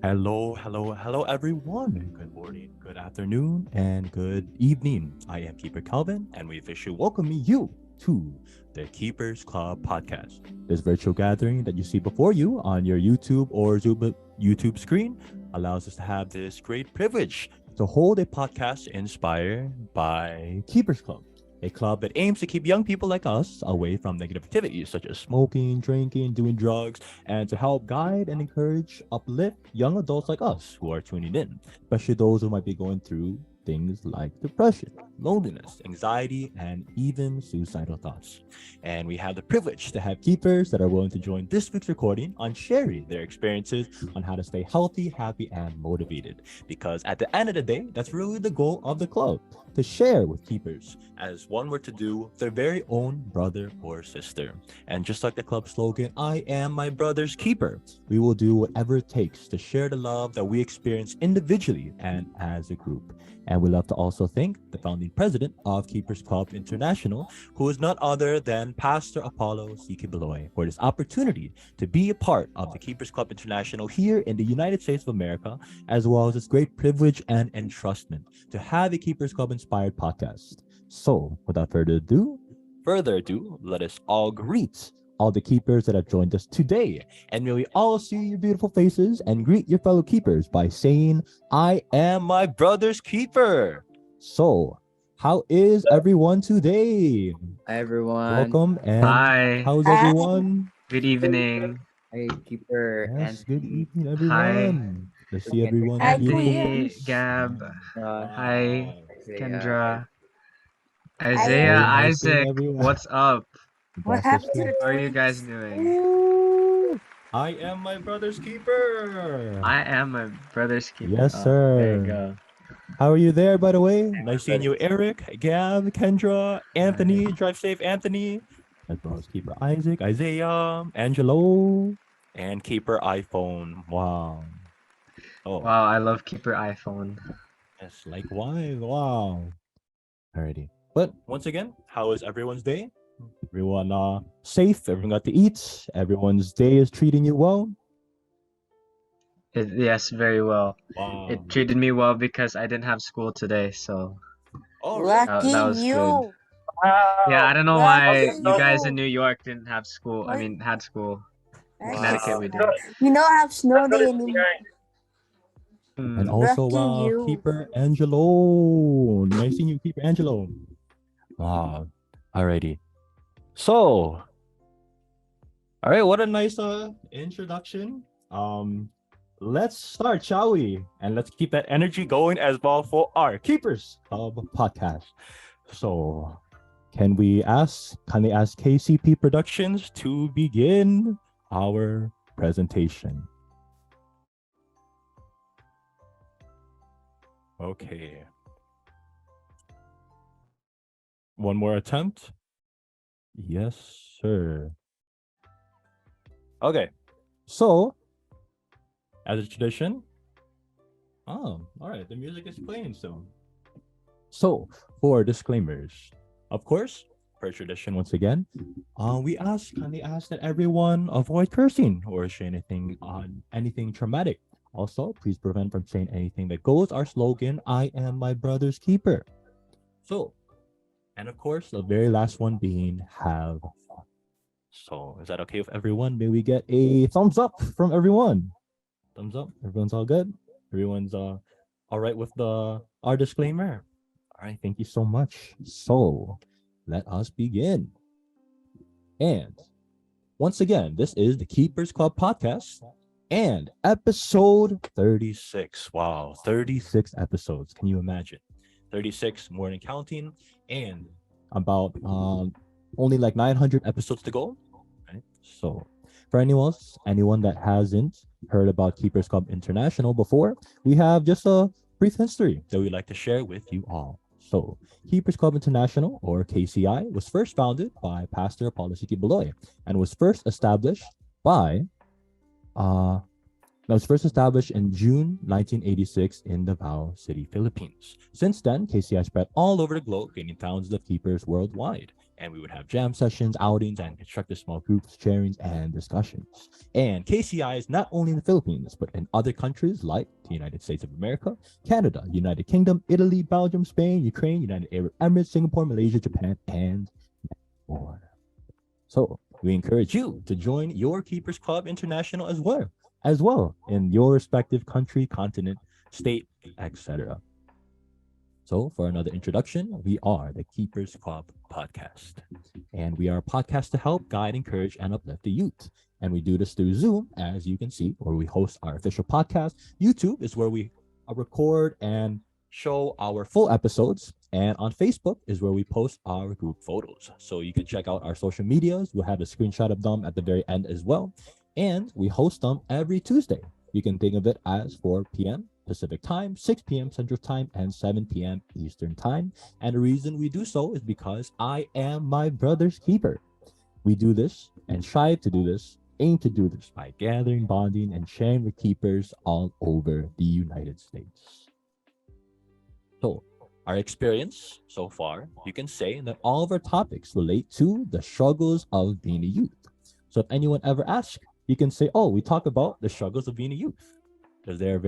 Hello, everyone. Good morning, good afternoon, and good evening. I am Keeper Calvin, and we officially welcome you to the Keepers Club podcast. This virtual gathering that you see before you on your YouTube or Zoom YouTube screen allows us to have this great privilege to hold a podcast inspired by Keepers Club, a club that aims to keep young people like us away from negative activities such as smoking, drinking, doing drugs, and to help guide and encourage, uplift young adults like us who are tuning in, especially those who might be going through things like depression, loneliness, anxiety, and even suicidal thoughts. And we have the privilege to have keepers that are willing to join this week's recording on sharing their experiences on how to stay healthy, happy, and motivated. Because at the end of the day, that's really the goal of the club, to share with keepers as one were to do their very own brother or sister. And just like the club slogan, I am my brother's keeper, we will do whatever it takes to share the love that we experience individually and as a group. And we love to also thank the founding president of Keepers Club International, who is not other than Pastor Apollo C.K. Beloy, for this opportunity to be a part of the Keepers Club International here in the United States of America, as well as this great privilege and entrustment to have a Keepers Club inspired podcast. So, without further ado, let us all greet all the keepers that have joined us today. And may we all see your beautiful faces and greet your fellow keepers by saying, I am my brother's keeper. So, how is everyone today? Hi everyone. Welcome, and Hi. how's Hi. everyone? Good evening. Hi Keeper Yes, good Anthony. evening, everyone. Let's see everyone's Hi, beautiful Anthony, face. Gab. Hi, Isaiah. Kendra. Very Isaiah, nice seeing Isaac, everyone. what's up? What That's happened to the How are you guys twins? doing? Ooh, I am my brother's keeper. I am my brother's keeper. Yes, There you sir. go. How are you there, by the way? Nice seeing you, Brothers. Eric, Gab, Kendra, Anthony. Drive safe, Anthony. As well as Keeper Isaac, Isaiah, Angelo, and Keeper iPhone. Wow. Oh, Wow, I love Keeper iPhone. yes, likewise. Wow. Alrighty. But once again, how is everyone's day? Everyone safe? Everyone got to eat? Everyone's day is treating you well? Yes, very well. Wow. It treated me well because I didn't have school today, so Oh, really? Lucky that was good. you. Yeah, I don't know Lucky why you guys you. in New York didn't have school. I What? mean, had school. In Wow. Connecticut, we did. We don't have snow day anymore. And Hmm. also, Lucky you. Keeper Angelo. Nice seeing you, Keeper Angelo. Wow. Alrighty. So, all right, what a nice introduction. Let's start, shall we? And let's keep that energy going as well for our Keepers Club podcast. So, can they ask KCP Productions to begin our presentation? Okay. One more attempt. Yes, sir. Okay. So, as a tradition, all right, the music is playing soon. So, for disclaimers, of course, per tradition, once again, we kindly ask that everyone avoid cursing or say anything traumatic. Also, please prevent from saying anything that goes our slogan, I am my brother's keeper. So, and of course, the very last one being have fun. So, is that okay with everyone? May we get a thumbs up from everyone? Thumbs up. Everyone's all good. Everyone's all right with our disclaimer. All right, thank you so much. So, let us begin. And once again, this is the Keepers Club podcast and episode 36. Wow, 36 episodes. Can you imagine? 36 more than counting, and about only like 900 episodes to go. Right? So, for anyone that hasn't heard about Keepers Club International before, we have just a brief history that we'd like to share with you all. So, Keepers Club International, or KCI, was first founded by Pastor Apollo C.K. Beloy and was first established in June 1986 in Davao City, Philippines. Since then, KCI spread all over the globe, gaining thousands of keepers worldwide. And we would have jam sessions, outings, and constructive small groups, sharings, and discussions. And KCI is not only in the Philippines, but in other countries like the United States of America, Canada, United Kingdom, Italy, Belgium, Spain, Ukraine, United Arab Emirates, Singapore, Malaysia, Japan, and more. So we encourage you to join your Keepers Club International as well in your respective country, continent, state, etc. So for another introduction, we are the Keepers Club podcast. And we are a podcast to help guide, encourage, and uplift the youth. And we do this through Zoom, as you can see, where we host our official podcast. YouTube is where we record and show our full episodes. And on Facebook is where we post our group photos. So you can check out our social medias. We'll have a screenshot of them at the very end as well. And we host them every Tuesday. You can think of it as 4 p.m. Pacific time, 6 p.m. Central time, and 7 p.m. Eastern time. And the reason we do so is because I am my brother's keeper. We do this and strive to do this, aim to do this by gathering, bonding, and sharing with keepers all over the United States. So, our experience so far, you can say that all of our topics relate to the struggles of being a youth. So, if anyone ever asks, you can say, "Oh, we talk about the struggles of being a youth," because there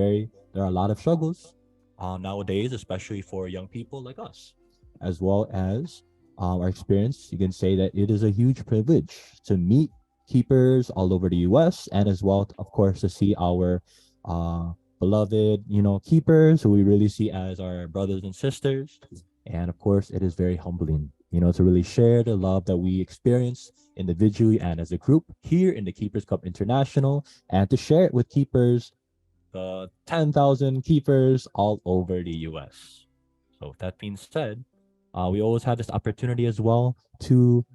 are a lot of struggles nowadays, especially for young people like us, as well as our experience. You can say that it is a huge privilege to meet keepers all over the U.S. and as well, of course, to see our beloved, keepers who we really see as our brothers and sisters. And of course, it is very humbling, to really share the love that we experience individually and as a group here in the Keepers Cup International, and to share it with keepers, the 10,000 keepers all over the US. So, with that being said, we always have this opportunity as well to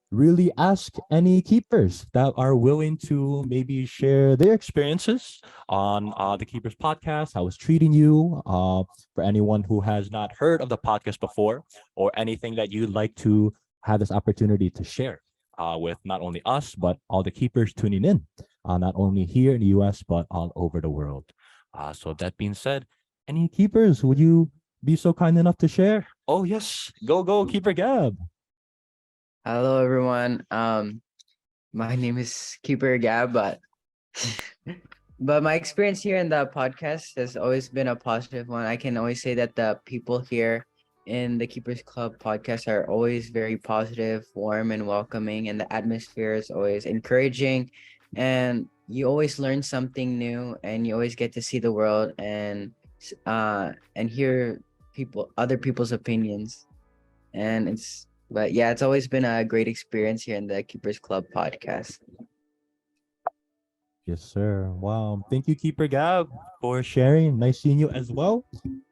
really ask any keepers that are willing to maybe share their experiences on the Keepers podcast, how it's treating you. For anyone who has not heard of the podcast before, or anything that you'd like to have this opportunity to share with not only us, but all the keepers tuning in, not only here in the US, but all over the world. So, that being said, any keepers, would you be so kind enough to share? Oh, yes. Go, Keeper Gab. Hello, everyone. My name is Keeper Gab, but my experience here in the podcast has always been a positive one. I can always say that the people here in the Keepers Club podcast are always very positive, warm, and welcoming, and the atmosphere is always encouraging, and you always learn something new, and you always get to see the world and hear other people's opinions, and it's always been a great experience here in the Keepers Club podcast. Yes, sir. Wow. Thank you, Keeper Gab, for sharing. Nice seeing you as well.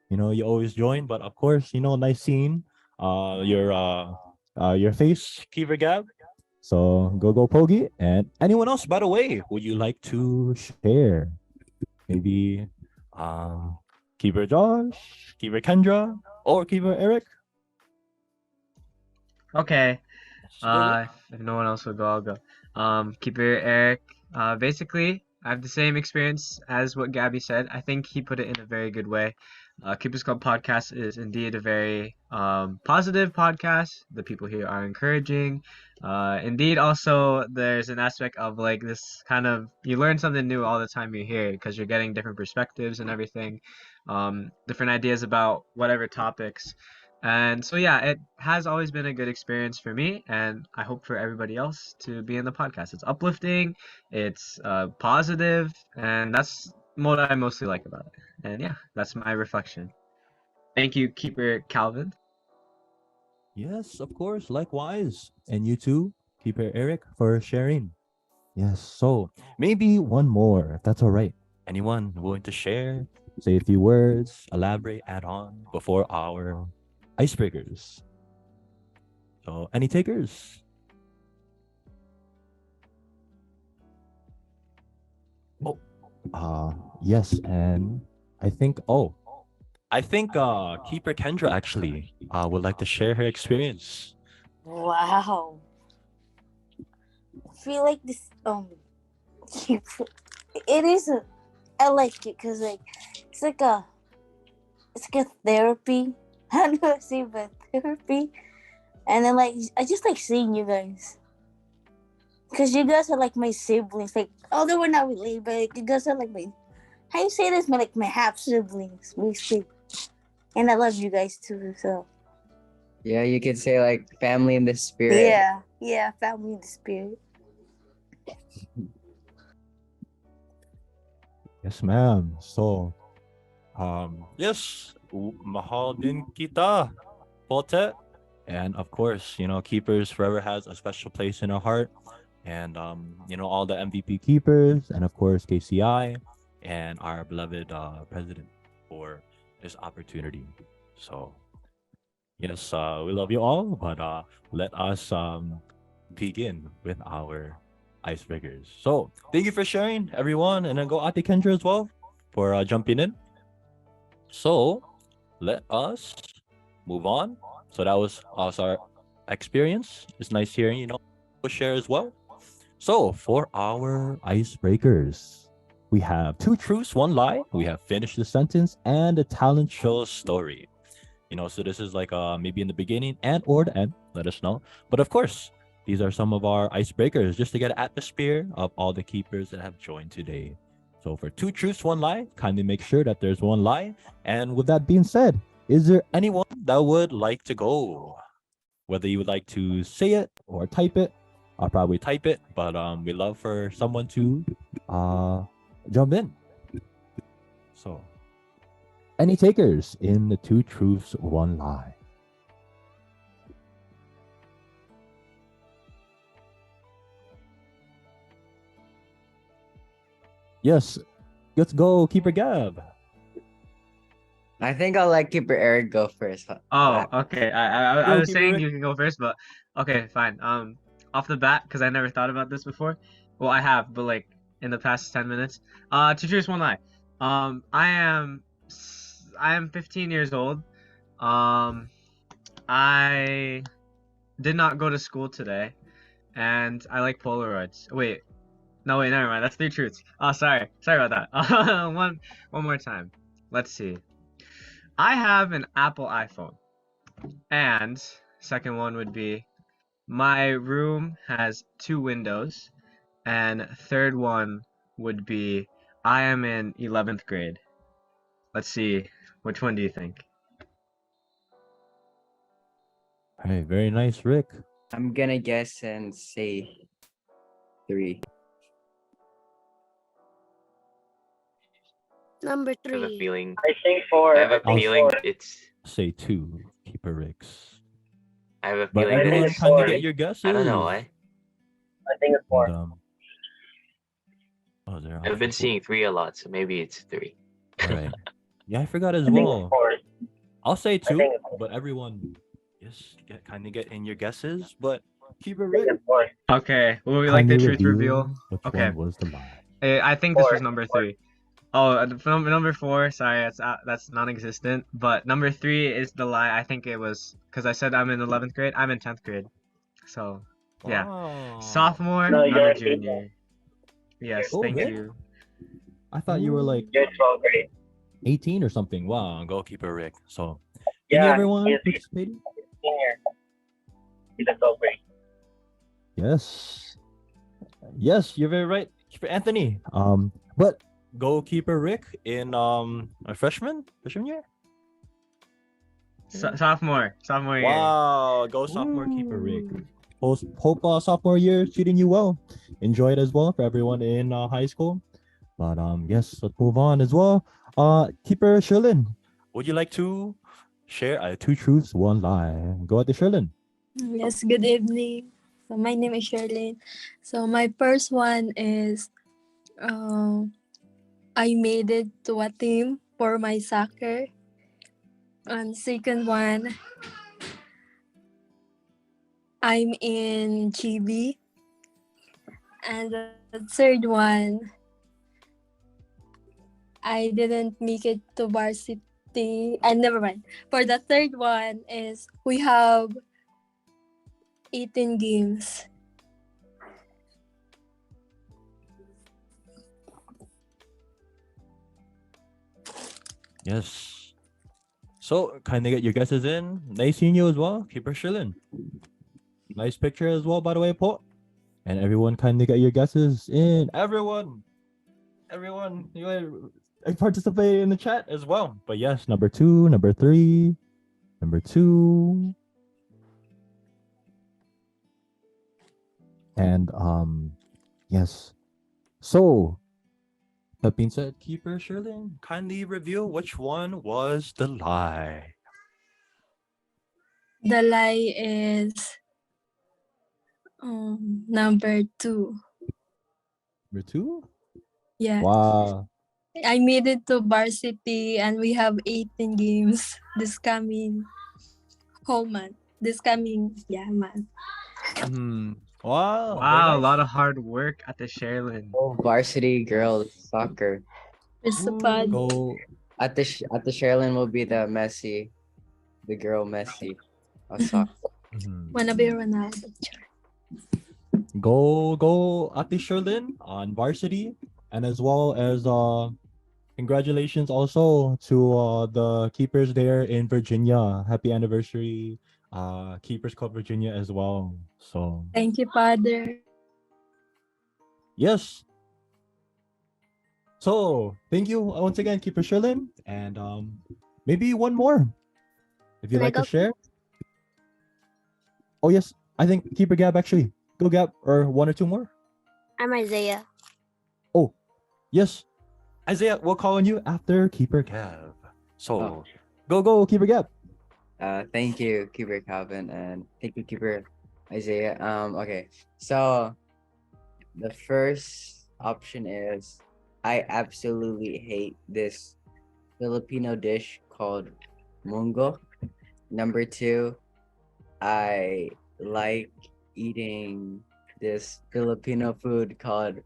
You always join, but of course, nice seeing your face, Keeper Gab. So go Pogi. And anyone else, by the way, would you like to share? Maybe Keeper Josh, Keeper Kendra, or Keeper Eric? Okay. Go. If no one else will go, I'll go. Keeper Eric. Basically, I have the same experience as what Gabby said. I think he put it in a very good way. Keepers Club podcast is indeed a very positive podcast. The people here are encouraging. Indeed, also there's an aspect of like this kind of you learn something new all the time you're here because you're getting different perspectives and everything, different ideas about whatever topics. And so, yeah, it has always been a good experience for me, and I hope for everybody else to be in the podcast. It's uplifting, it's positive, and that's what I mostly like about it. And yeah, that's my reflection. Thank you, Keeper Calvin. Yes, of course. Likewise. And you too, Keeper Eric, for sharing. Yes. So maybe one more, if that's all right. Anyone willing to share, say a few words, elaborate, add on before our icebreakers? So, any takers? Oh, yes. And I think, Keeper Kendra actually would like to share her experience. Wow. I feel like this it is I like it because it's like a therapy. How do I say but therapy? And then like I just like seeing you guys. Cause you guys are like my siblings. Like although we're not related, but like, you guys are like my how you say this? My half siblings, basically. And I love you guys too. So Yeah, you could say like family in the spirit. yeah, family in the spirit. Yes, ma'am. So, yes, mahal din kita, Pote. And of course, Keepers Forever has a special place in our heart. And, all the MVP keepers, and of course, KCI, and our beloved president for this opportunity. So, yes, we love you all, but let us begin with our icebreakers. So, thank you for sharing, everyone, and then go Ate Kendra as well for jumping in. So, let us move on. So that was our experience. It's nice hearing, share as well. So for our icebreakers, we have two truths, one lie. We have finished the sentence and the talent show story. So this is like maybe in the beginning and or the end. Let us know. But of course, these are some of our icebreakers just to get an atmosphere of all the keepers that have joined today. So for two truths, one lie, kindly make sure that there's one lie. And with that being said, is there anyone that would like to go? Whether you would like to say it or type it, I'll probably type it, but we love for someone to jump in. So, any takers in the two truths, one lie? Yes, let's go, Keeper Gab. I think I'll let Keeper Eric go first. Oh, okay. I Go, was Keeper saying Rick. you can go first, but okay, fine. Off the bat, because I never thought about this before. Well, I have, but like in the past 10 minutes. To choose one lie. I am 15 years old. Um, I did not go to school today, and I like Polaroids. Wait, no, wait, never mind. That's three truths. Oh, sorry about that. One more time. Let's see. I have an Apple iPhone. And second one would be my room has two windows. And third one would be I am in 11th grade. Let's see. Which one do you think? Hey, very nice, Rick. I'm gonna guess and say 3. Number I have a 3. feeling. I think four. I have a I'll feeling four. it's. Say two, Keeper Ricks. I have a But feeling that everyone it's kind of four. get three. your guesses. I don't know why. I think it's four. And, oh, there. I've been seeing three a lot, so maybe it's three. All right. Yeah, I forgot as I think it's well. four. I'll say two, think it's- but everyone, yes, kind of get in your guesses. But Keeper I think Rick, it's four. Okay, will we like the truth reveal? which Okay. one was the lie. I think this Four. was number 3. Oh, number 4. Sorry, that's non-existent. But number 3 is the lie. I think it was because I said I'm in 11th grade. I'm in 10th grade. So yeah, Wow. sophomore, No, not you're a a senior. junior. Yes, Oh, thank really? you. I thought you were like You're 12th grade. 18 or something. Wow, goalkeeper Rick. So, thank you Yeah, everyone he's participating. senior. He's a 12th grade. Yes, yes, you're very right, Keeper Anthony. But goalkeeper Rick in a freshman year. Sophomore year. Wow, go sophomore keeper Rick. Hope sophomore year treating you well. Enjoy it as well for everyone in high school. But yes, let's move on as well. Keeper Sherlyn, would you like to share two truths, one lie? Go ahead, Sherlyn. Yes, good evening. So my name is Sherlyn. So my first one is I made it to a team for my soccer. And second one, I'm in GB. And the third one, I didn't make it to varsity. And never mind. For the third one is we have 18 games. Yes. So kind of get your guesses in. Nice seeing you as well, Keeper Sherlyn. Nice picture as well, by the way, po. And everyone kindly get your guesses in. Everyone, you participate in the chat as well. But yes, number 2, number 3, number 2. And yes. So that being said, Keeper Sherlyn, kindly reveal which one was the lie. The lie is number 2. Number 2? Yeah. Wow. I made it to varsity and we have 18 games this coming whole month. This coming month. Wow. Wow, Very a nice. lot of hard work at the Sherlyn. Oh, varsity girls soccer. It's so Ooh, fun. go. At the Sherlyn will be the Messi, the girl Messi of soccer. Wanna be Ronaldo. Go Ate Sherlyn on varsity, and as well as congratulations also to the keepers there in Virginia. Happy anniversary, Keepers Club Virginia as well. So Thank you, Father. yes. So thank you once again, Keeper Sherlyn, and maybe one more if you'd Can I like to go? share. Oh yes, I think Keeper Gab actually. Go Gab, or one or two more. I'm Isaiah. Oh, yes. Isaiah, we'll call on you after Keeper Gab. So, go, Keeper Gab. Thank you, Keeper Calvin, and thank you, Keeper Isaiah. Okay. So the first option is I absolutely hate this Filipino dish called mungo. Number 2, I like eating this Filipino food called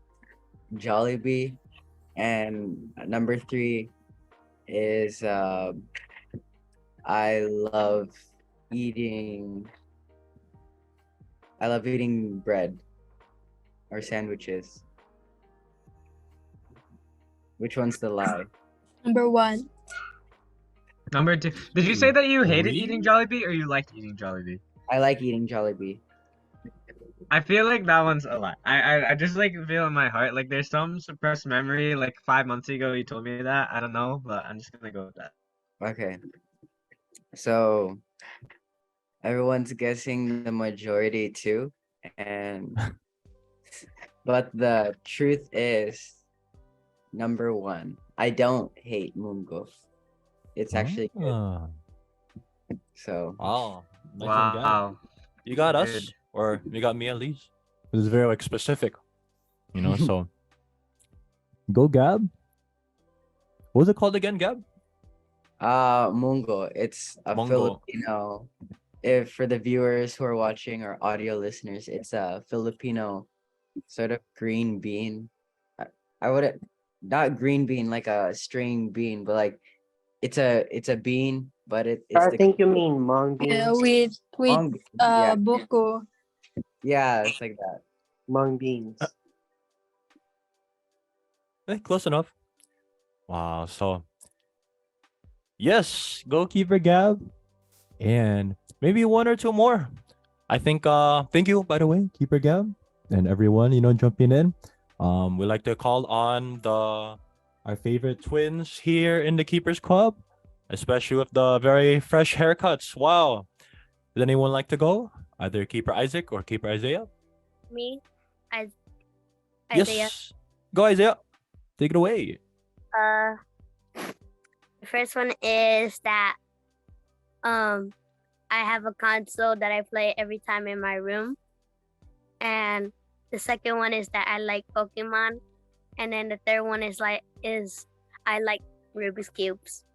Jollibee. And number 3 is I love eating bread or sandwiches. Which one's the lie? Number 1. Number 2. Did you say that you hated Three? eating Jollibee or you liked eating Jollibee? I like eating Jollibee. I feel like that one's a lie. I just like feel in my heart like there's some suppressed memory like 5 months ago you told me that. I don't know, but I'm just gonna go with that. Okay. So everyone's guessing the majority too. And but the truth is number 1. I don't hate mungo. It's actually good. Ah, So wow. Nice one, Gab. Wow. You got us, Good. or you got me at least. This is very like specific, so go Gab. What was it called again, Gab? mungo. It's a Mungo. Filipino. If for the viewers who are watching or audio listeners, it's a Filipino sort of green bean. I would not green bean like a string bean, but like it's a bean, but it's I the think you mean mung beans. Yeah, with mung bean. Yeah, buko. yeah, it's like that. Mung beans. Close enough. Wow. So yes, goalkeeper Gab, and maybe one or two more. I think. Thank you, by the way, keeper Gab, and everyone jumping in. We like to call on our favorite twins here in the Keepers Club, especially with the very fresh haircuts. Wow. Does anyone like to go? Either Keeper Isaac or Keeper Isaiah? Me, Isaiah. Yes. Go Isaiah. Take it away. The first one is that I have a console that I play every time in my room, and the second one is that I like Pokemon, and then the third one is I like Rubik's cubes.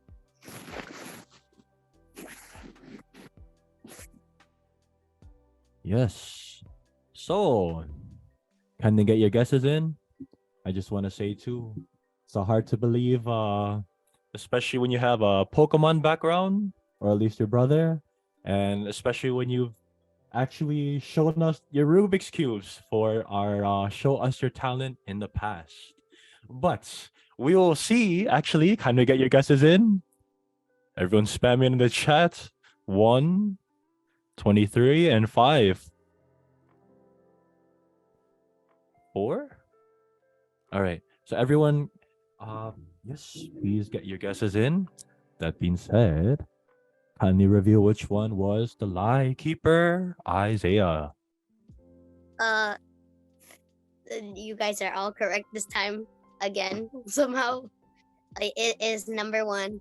Yes. So, can they get your guesses in? I just want to say too, it's hard to believe, especially when you have a Pokemon background, or at least your brother, and especially when you've actually shown us your Rubik's cubes for our show us your talent in the past. But we will see. Actually, can we get your guesses in? Everyone spamming in the chat. 1, 23, and 5. 4? All right. So everyone, yes, please get your guesses in. That being said, kindly reveal which one was the lie keeper, Isaiah. Uh, you guys are all correct this time again. Somehow, it is number one.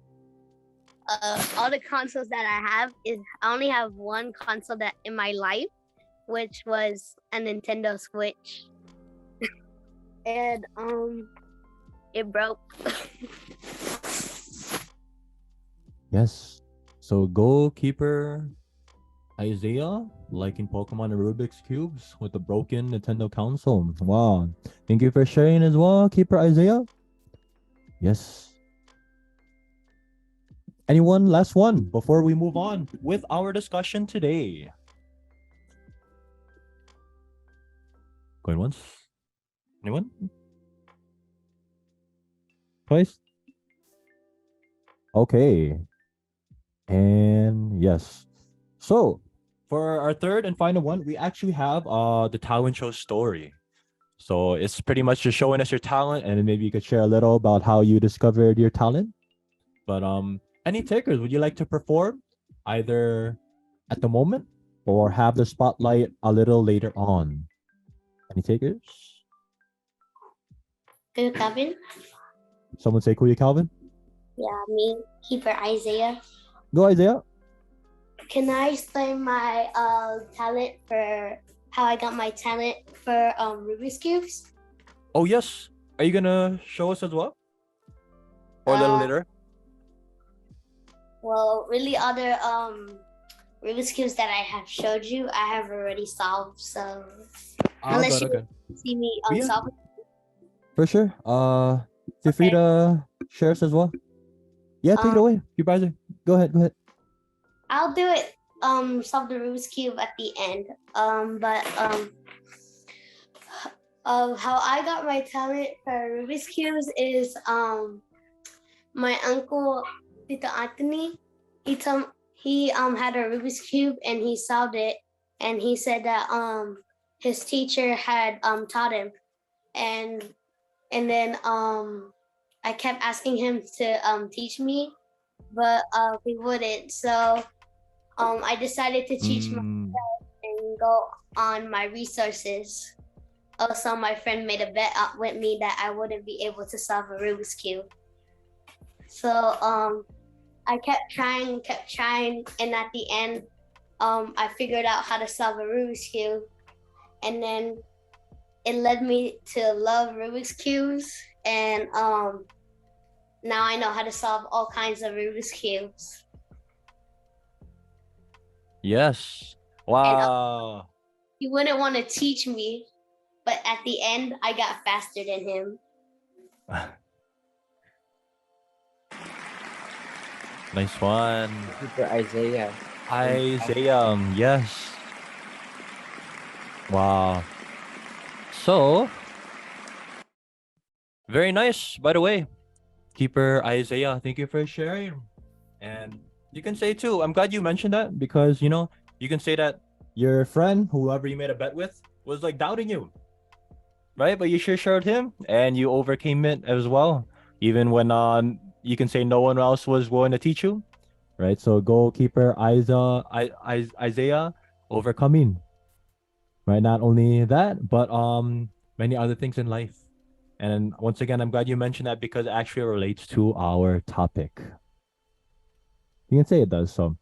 All the consoles that I have is I only have one console that in my life, which was a Nintendo Switch, and it broke. Yes. So goalkeeper Isaiah liking Pokemon and Rubik's Cubes with the broken Nintendo console. Wow. Thank you for sharing as well, Keeper Isaiah. Yes. Anyone? Last one before we move on with our discussion today. Going once? Anyone? Twice? Okay. And yes. So for our third and final one, we actually have the talent show story. So it's pretty much just showing us your talent, and then maybe you could share a little about how you discovered your talent. But any takers, would you like to perform either at the moment or have the spotlight a little later on? Any takers? Kuya Calvin? Someone say Kuya Calvin? Yeah, me, Keeper Isaiah. Go Isaiah. Can I explain my talent for how I got my talent for Rubik's cubes? Oh yes. Are you gonna show us as well? Or a little later? Well, really, other Rubik's cubes that I have showed you, I have already solved. So unless you Okay. see me Yeah. solve it, For sure. Feel free Okay. to share us as well. Yeah, take it away. You guys, go ahead. I'll do it. Solve the Rubik's cube at the end. But how I got my talent for Rubik's cubes is my uncle Tito Anthony. He had a Rubik's cube and he solved it, and he said that his teacher had taught him, and then I kept asking him to teach me, but he wouldn't. So I decided to teach myself and go on my resources. Also, my friend made a bet with me that I wouldn't be able to solve a Rubik's cube. So I kept trying, and at the end, I figured out how to solve a Rubik's cube, and then it led me to love Rubik's cubes, and now I know how to solve all kinds of Rubik's cubes. Yes. Wow. He wouldn't want to teach me, but at the end, I got faster than him. Nice one. Keeper Isaiah. Isaiah, yes. Wow. So, very nice, by the way. Keeper Isaiah, thank you for sharing. And you can say too, I'm glad you mentioned that because, you know, you can say that your friend, whoever you made a bet with, was like doubting you. Right? But you sure showed him and you overcame it as well. Even when you can say no one else was going to teach you. Right? So goalkeeper Isaiah overcoming. Right? Not only that, but many other things in life. And once again, I'm glad you mentioned that because it actually relates to our topic. You can say it does. So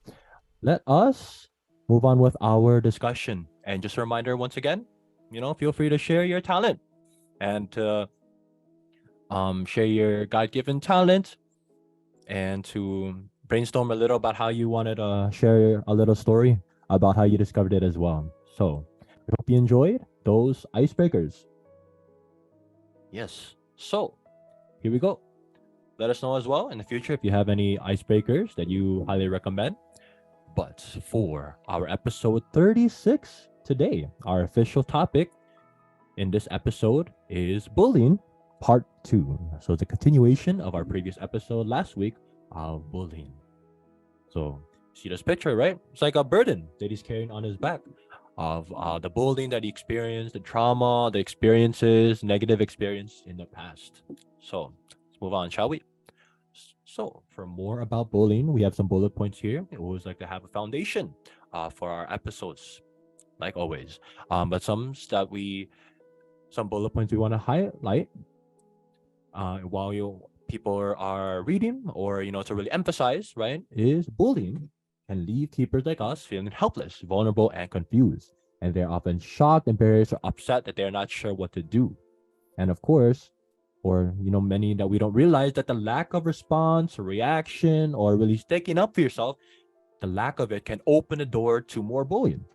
let us move on with our discussion. And just a reminder once again, you know, feel free to share your talent and to share your God-given talent and to brainstorm a little about how you wanted to share a little story about how you discovered it as well. So I hope you enjoyed those icebreakers. Yes. So here we go. Let us know as well in the future if you have any icebreakers that you highly recommend. But for our episode 36 today, our official topic in this episode is bullying part 2. So it's a continuation of our previous episode last week of bullying. So see this picture, right? It's like a burden that he's carrying on his back. of the bullying that he experienced, the trauma, the experiences, negative experience in the past. So let's move on, shall we? So, for more about bullying, we have some bullet points here. We always like to have a foundation for our episodes, like always. But some bullet points we want to highlight while people are reading, or to really emphasize, right, is bullying can leave keepers like us feeling helpless, vulnerable, and confused. And they're often shocked, embarrassed, or upset that they're not sure what to do. And of course, or many that we don't realize that the lack of response or reaction or really sticking up for yourself, the lack of it can open the door to more bullying.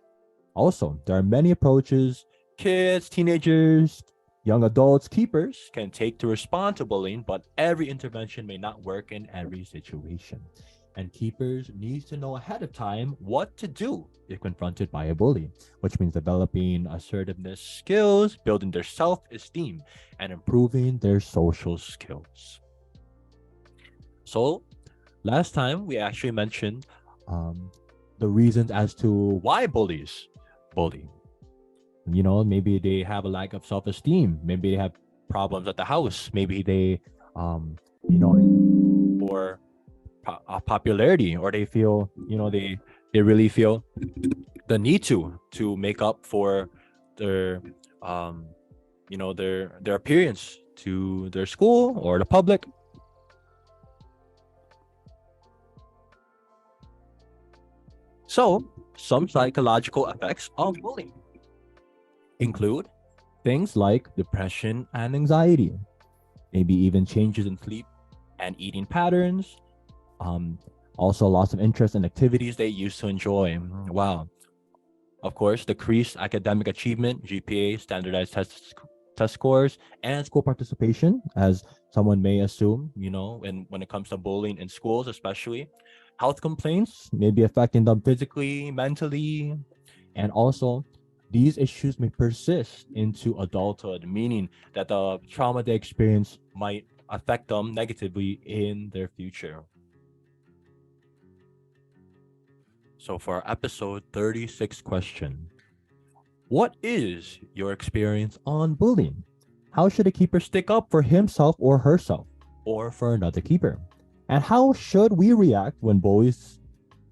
Also, there are many approaches kids, teenagers, young adults, keepers can take to respond to bullying, but every intervention may not work in every situation. And keepers need to know ahead of time what to do if confronted by a bully, which means developing assertiveness skills, building their self-esteem, and improving their social skills. So, last time we actually mentioned the reasons as to why bullies bully. Maybe they have a lack of self-esteem. Maybe they have problems at the house. Maybe they, you know, or popularity, or they feel, they really feel the need to make up for their, their appearance to their school or the public. So, some psychological effects of bullying include things like depression and anxiety, maybe even changes in sleep and eating patterns, um, also loss of interest in activities they used to enjoy. Wow. Of course, decreased academic achievement, GPA, standardized test scores, and school participation, as someone may assume, when it comes to bullying in schools, especially. Health complaints may be affecting them physically, mentally, and also these issues may persist into adulthood, meaning that the trauma they experience might affect them negatively in their future. So, for our episode 36 question, what is your experience on bullying? How should a keeper stick up for himself or herself, or for another keeper? And how should we react when bullies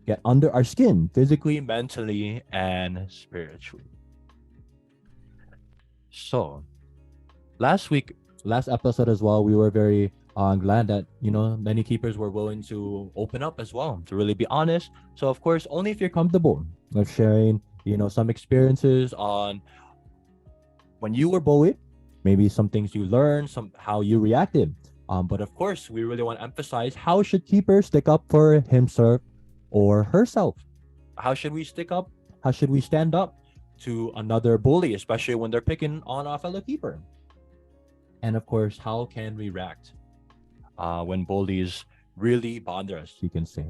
get under our skin, physically, mentally, and spiritually? So, last episode as well, we were very glad that many keepers were willing to open up as well, to really be honest. So of course, only if you're comfortable with sharing some experiences on when you were bullied, maybe some things you learned, some how you reacted. But of course, we really want to emphasize, how should keepers stick up for himself or herself? How should we stick up? How should we stand up to another bully, especially when they're picking on a fellow keeper? And of course, how can we react when bullies really bother us, you can say.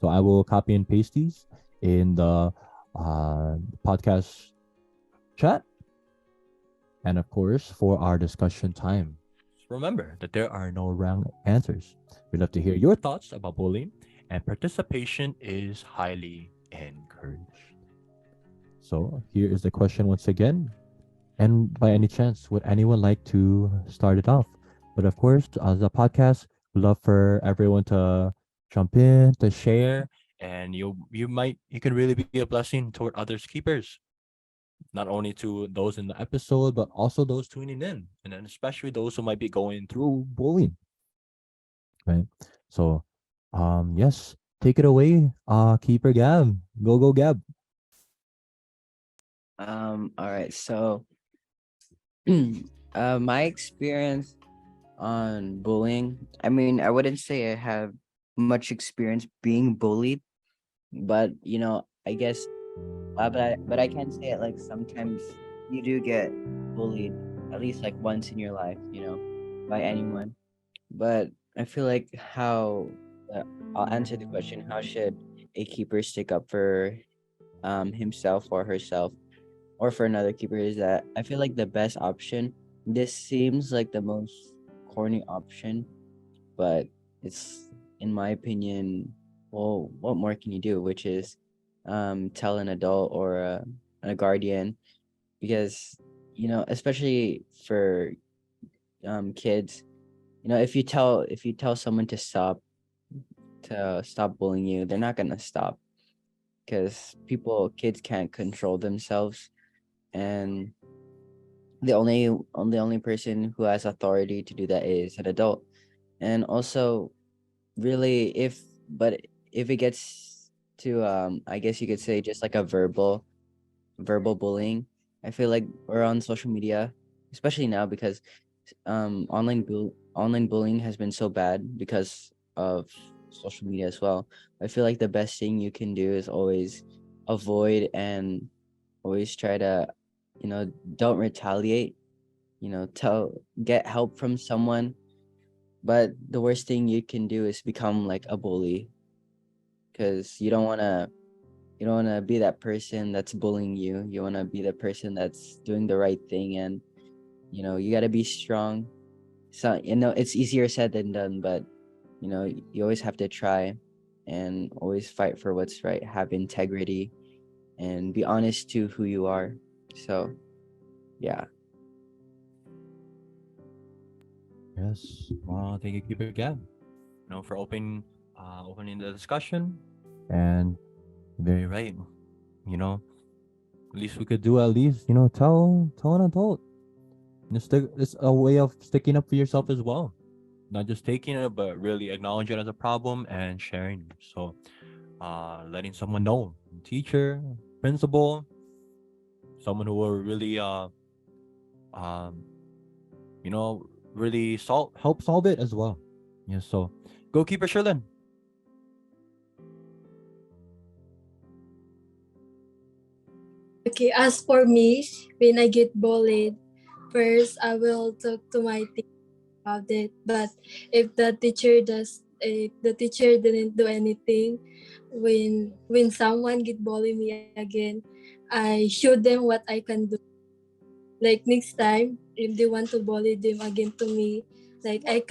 So I will copy and paste these in the podcast chat. And of course, for our discussion time, remember that there are no wrong answers. We'd love to hear your thoughts about bullying, and participation is highly encouraged. So here is the question once again. And by any chance, would anyone like to start it off? But of course, as a podcast, we love for everyone to jump in, to share, and you can really be a blessing toward others keepers, not only to those in the episode, but also those tuning in, and then especially those who might be going through bullying. Right. So, yes, take it away, Keeper Gab. Go Gab. All right. So, my experience on bullying, I mean, I wouldn't say I have much experience being bullied, but I guess, but I can say it, like, sometimes you do get bullied at least like once in your life, by anyone. But I feel like I'll answer the question: how should a keeper stick up for himself or herself, or for another keeper? Is that I feel like the best option. This seems like the most corny option, but it's, in my opinion, well, what more can you do? Which is tell an adult or a guardian, because especially for kids, if you tell someone to stop bullying you, they're not gonna stop, because kids can't control themselves, and the only person who has authority to do that is an adult. And also, really, if it gets to, I guess you could say, just like a verbal bullying, I feel like we're on social media, especially now, because online bullying has been so bad because of social media as well. I feel like the best thing you can do is always avoid, and always try to, don't retaliate, tell get help from someone. But the worst thing you can do is become like a bully, because you don't want to be that person that's bullying you. You want to be the person that's doing the right thing, and you got to be strong. So it's easier said than done, but you always have to try, and always fight for what's right, have integrity, and be honest to who you are. So yeah. Yes. Well, thank you, Keeper Gab, for opening the discussion. And very right. You know, at least we could do at least, tell an adult. It's a way of sticking up for yourself as well. Not just taking it, but really acknowledging it as a problem and sharing. So, letting someone know, teacher, principal, someone who will really, um, you know, really help solve it as well. Yeah. So, goalkeeper Sherlyn. Okay, as for me, when I get bullied, first I will talk to my teacher about it. But if the teacher didn't do anything, when someone get bully me again, I show them what I can do. Like next time, if they want to bully them again to me, like I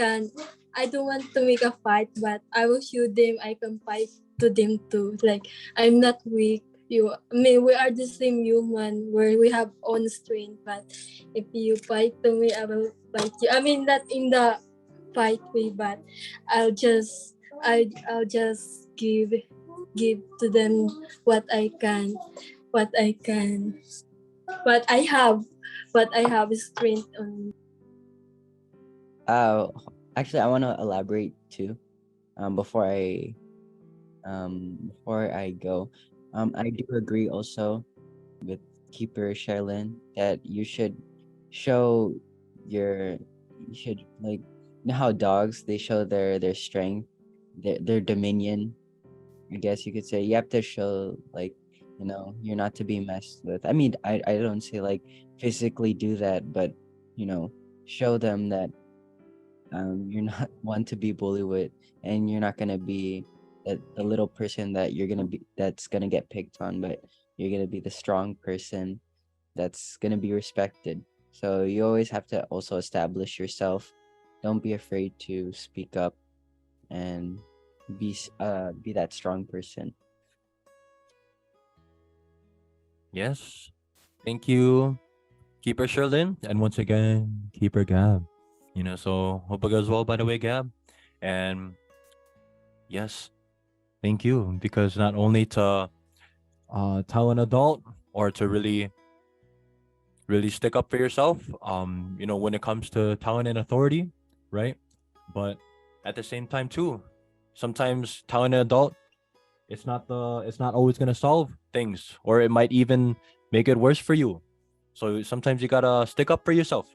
don't want to make a fight, but I will show them I can fight to them too. Like I'm not weak. I mean, we are the same human where we have own strength. But if you fight to me, I will fight you. I mean, not in the fight way, but I'll just give to them what I can, what I can, what I have, what I have is strength on. uh Actually, I want to elaborate too, before I go. I do agree also with Keeper Sherilyn that show your you should, like, how dogs, they show their strength, their dominion. I guess you could say you have to show, like, you're not to be messed with. I mean, I don't say like physically do that, but show them that you're not one to be bullied with, and you're not gonna be the little person that's gonna get picked on, but you're gonna be the strong person that's gonna be respected. So you always have to also establish yourself. Don't be afraid to speak up, and be that strong person. Yes. Thank you, Keeper Sherlyn. And once again, Keeper Gab. So hope it goes well, by the way, Gab. And yes, thank you. Because not only to tell an adult, or to really stick up for yourself, when it comes to talent and authority, right? But at the same time too, sometimes telling an adult, it's not always gonna solve things, or it might even make it worse for you. So sometimes you gotta stick up for yourself.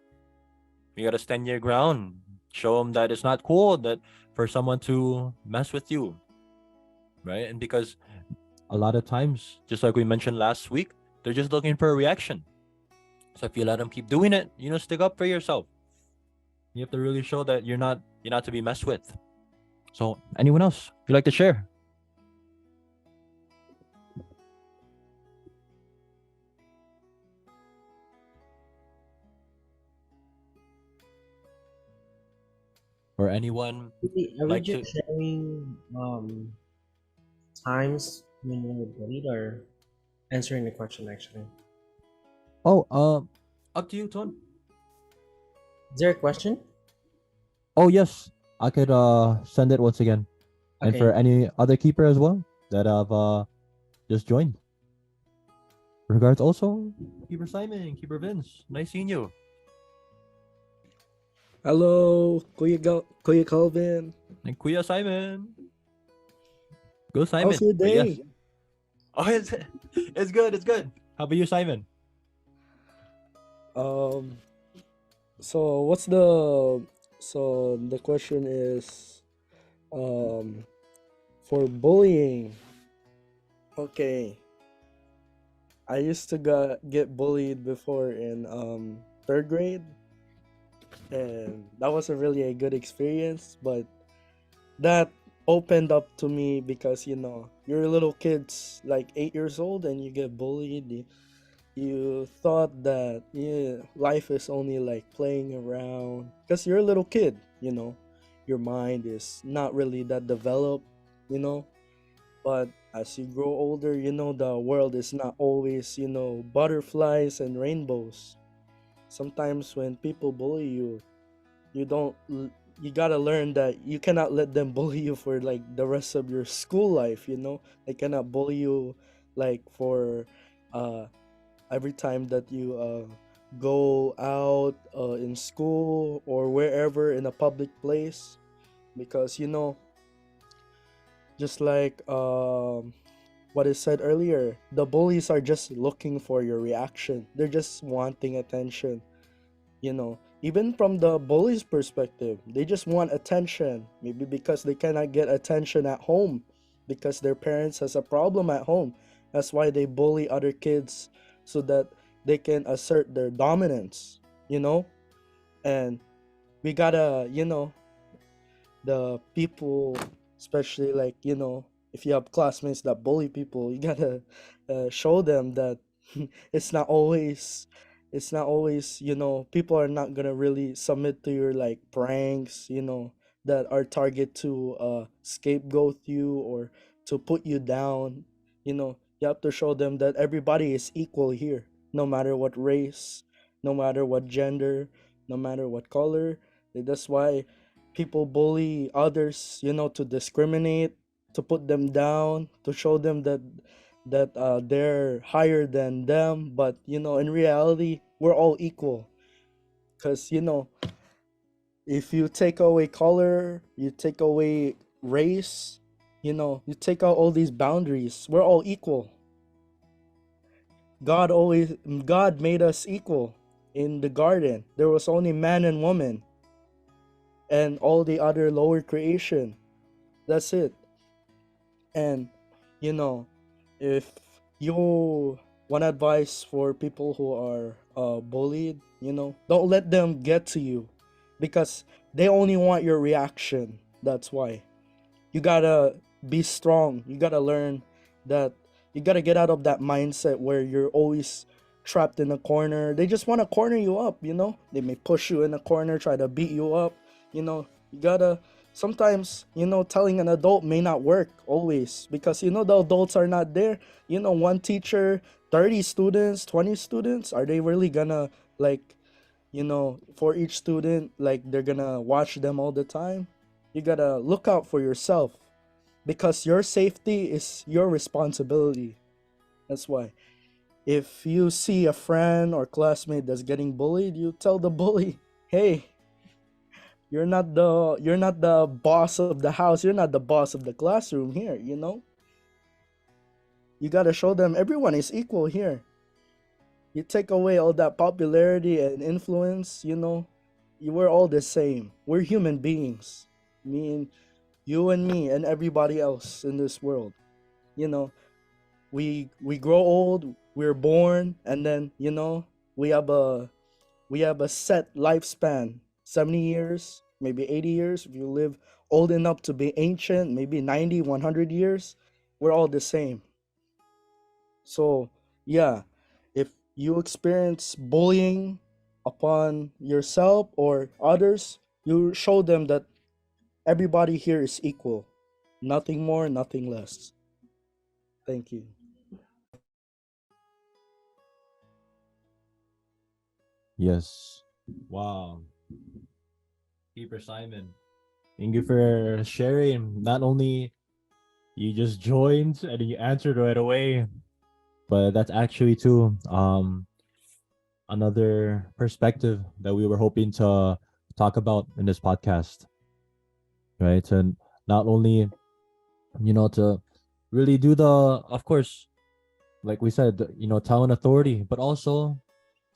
You gotta stand your ground, show them that it's not cool that for someone to mess with you, right? And because a lot of times, just like we mentioned last week, they're just looking for a reaction. So if you let them keep doing it, stick up for yourself. You have to really show that you're not to be messed with. So anyone else you'd like to share? Or anyone Are we like just to? sharing times when you were bullied, or answering the question actually? Oh, up to you, Ton. Is there a question? Oh yes, I could send it once again, and for Okay. any other keeper as well that have just joined. Regards also, keeper Simon, keeper Vince. Nice seeing you. Hello, Kuya Calvin. And Kuya Simon. Go How's Simon. your But yes. day? Oh, it's good. It's good. How about you, Simon? Um, so what's the so the question is um for bullying. Okay, I used to get bullied before in third grade, and that wasn't really a good experience, but that opened up to me because you're little kids like 8 years old and you get bullied. You thought that life is only like playing around because you're a little kid, your mind is not really that developed, you know but as you grow older, the world is not always butterflies and rainbows. Sometimes when people bully you, you don't l- you gotta learn that you cannot let them bully you for like the rest of your school life. They cannot bully you like for uh every time that you go out in school or wherever in a public place, because just like what is said earlier, the bullies are just looking for your reaction. They're just wanting attention. Even from the bully's perspective, they just want attention, maybe because they cannot get attention at home because their parents has a problem at home. That's why they bully other kids, so that they can assert their dominance you know and we gotta, the people, especially like, if you have classmates that bully people, you gotta show them that it's not always people are not gonna really submit to your like pranks, that are target to scapegoat you or to put you down. You have to show them that everybody is equal here, no matter what race, no matter what gender, no matter what color. That's why people bully others, to discriminate, to put them down, to show them that they're higher than them. But in reality, we're all equal. Because if you take away color, you take away race, you take out all these boundaries, we're all equal. God made us equal. In the garden there was only man and woman, and all the other lower creation. That's it. And you know, if you one advice for people who are bullied, don't let them get to you, because they only want your reaction. That's why you gotta be strong. You gotta learn that you gotta get out of that mindset where you're always trapped in a corner. They just want to corner you up. They may push you in a corner, try to beat you up. You gotta sometimes, telling an adult may not work always, because the adults are not there. One teacher, 30 students, 20 students, are they really gonna like, for each student, like they're gonna watch them all the time? You gotta look out for yourself, because your safety is your responsibility. That's why if you see a friend or classmate that's getting bullied, you tell the bully, hey, you're not the boss of the house, you're not the boss of the classroom here. You gotta show them everyone is equal here. You take away all that popularity and influence, we're all the same. We're human beings. Me and you and me and everybody else in this world. You know, we grow old, we're born, and then, we have a set lifespan, 70 years, maybe 80 years. If you live old enough to be ancient, maybe 90, 100 years, we're all the same. So, yeah, if you experience bullying upon yourself or others, you show them that everybody here is equal. Nothing more, nothing less. Thank you. Yes. Wow. Keeper Simon. Thank you for sharing. Not only you just joined and you answered right away, but that's actually too another perspective that we were hoping to talk about in this podcast, right? And not only to really do the, of course, like we said, tell an authority, but also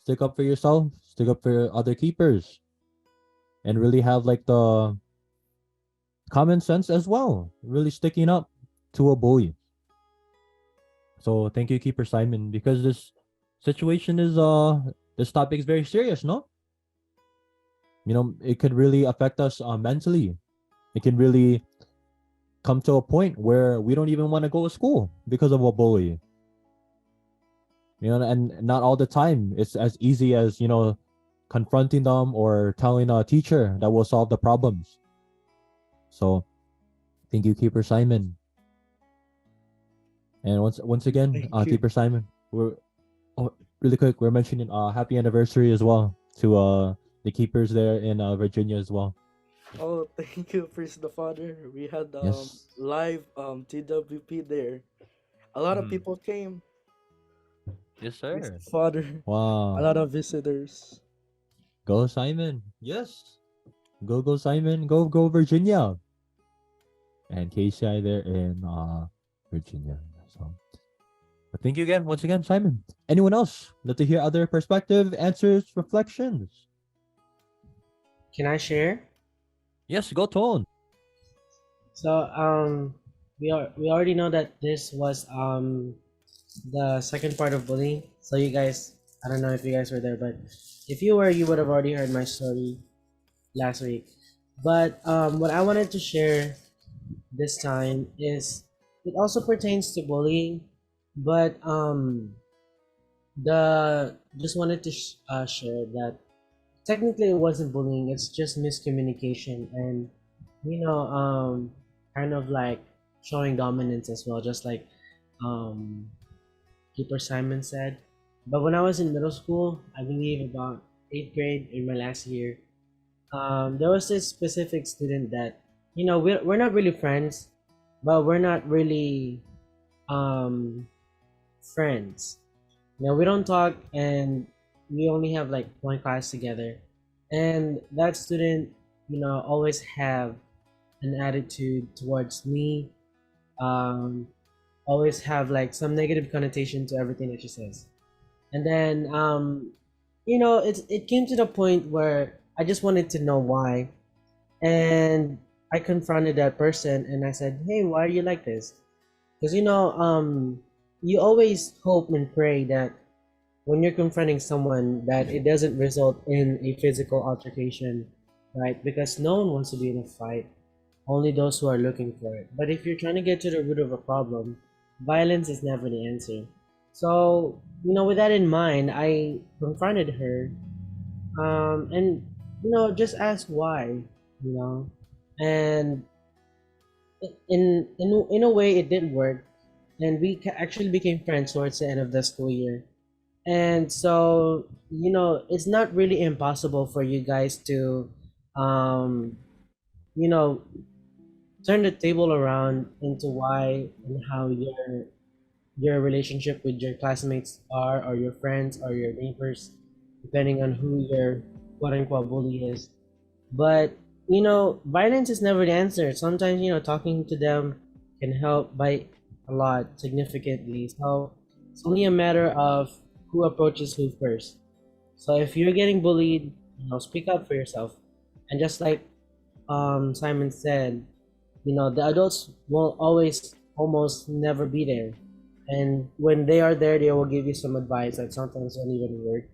stick up for yourself, stick up for other keepers, and really have like the common sense as well, really sticking up to a bully. So thank you, Keeper Simon, because this situation is this topic is very serious, no? It could really affect us mentally. It can really come to a point where we don't even want to go to school because of a bully. And not all the time it's as easy as confronting them or telling a teacher that will solve the problems. So thank you, Keeper Simon. And once again, Thank you. Keeper Simon, we're really quick. We're mentioning happy anniversary as well to the keepers there in Virginia as well. Oh, thank you, Priest the Father. We had Yes. live TWP there. A lot of Mhm. people came. Yes, Priest sir. the Father. A Wow. lot of visitors. Go Simon. Yes. Go Simon. Go Virginia. And KCI there in Virginia. So but thank you again, once again, Simon. Anyone else? Let to hear other perspective, answers, reflections. Can I share? Yes, go Tone. So we already know that this was the second part of bullying. So you guys, I don't know if you guys were there, but if you were, you would have already heard my story last week. But what I wanted to share this time is it also pertains to bullying, but the just wanted to share that technically it wasn't bullying, it's just miscommunication and you know kind of like showing dominance as well, just like um Keeper Simon said. But when I was in middle school, I believe about 8th grade in my last year, there was this specific student that we're not really friends, but we're not really um friends. We don't talk, and we only have like one class together. And that student, always have an attitude towards me. Um, always have like some negative connotation to everything that she says. And then, it came to the point where I just wanted to know why, and I confronted that person and I said, "Hey, why are you like this?" Because you always hope and pray that when you're confronting someone that it doesn't result in a physical altercation, right? Because no one wants to be in a fight, only those who are looking for it. But if you're trying to get to the root of a problem, violence is never the answer. So, with that in mind, I confronted her, and just asked why, you know, and in a way it did work, and we actually became friends towards the end of the school year. And so, it's not really impossible for you guys to, um, you know, turn the table around into why and how your relationship with your classmates are, or your friends, or your neighbors, depending on who your quote unquote bully is. But violence is never the answer. Sometimes talking to them can help by a lot significantly. So it's only a matter of who approaches who first. So if you're getting bullied, speak up for yourself. And just like Simon said, the adults will always almost never be there. And when they are there, they will give you some advice that sometimes don't even work.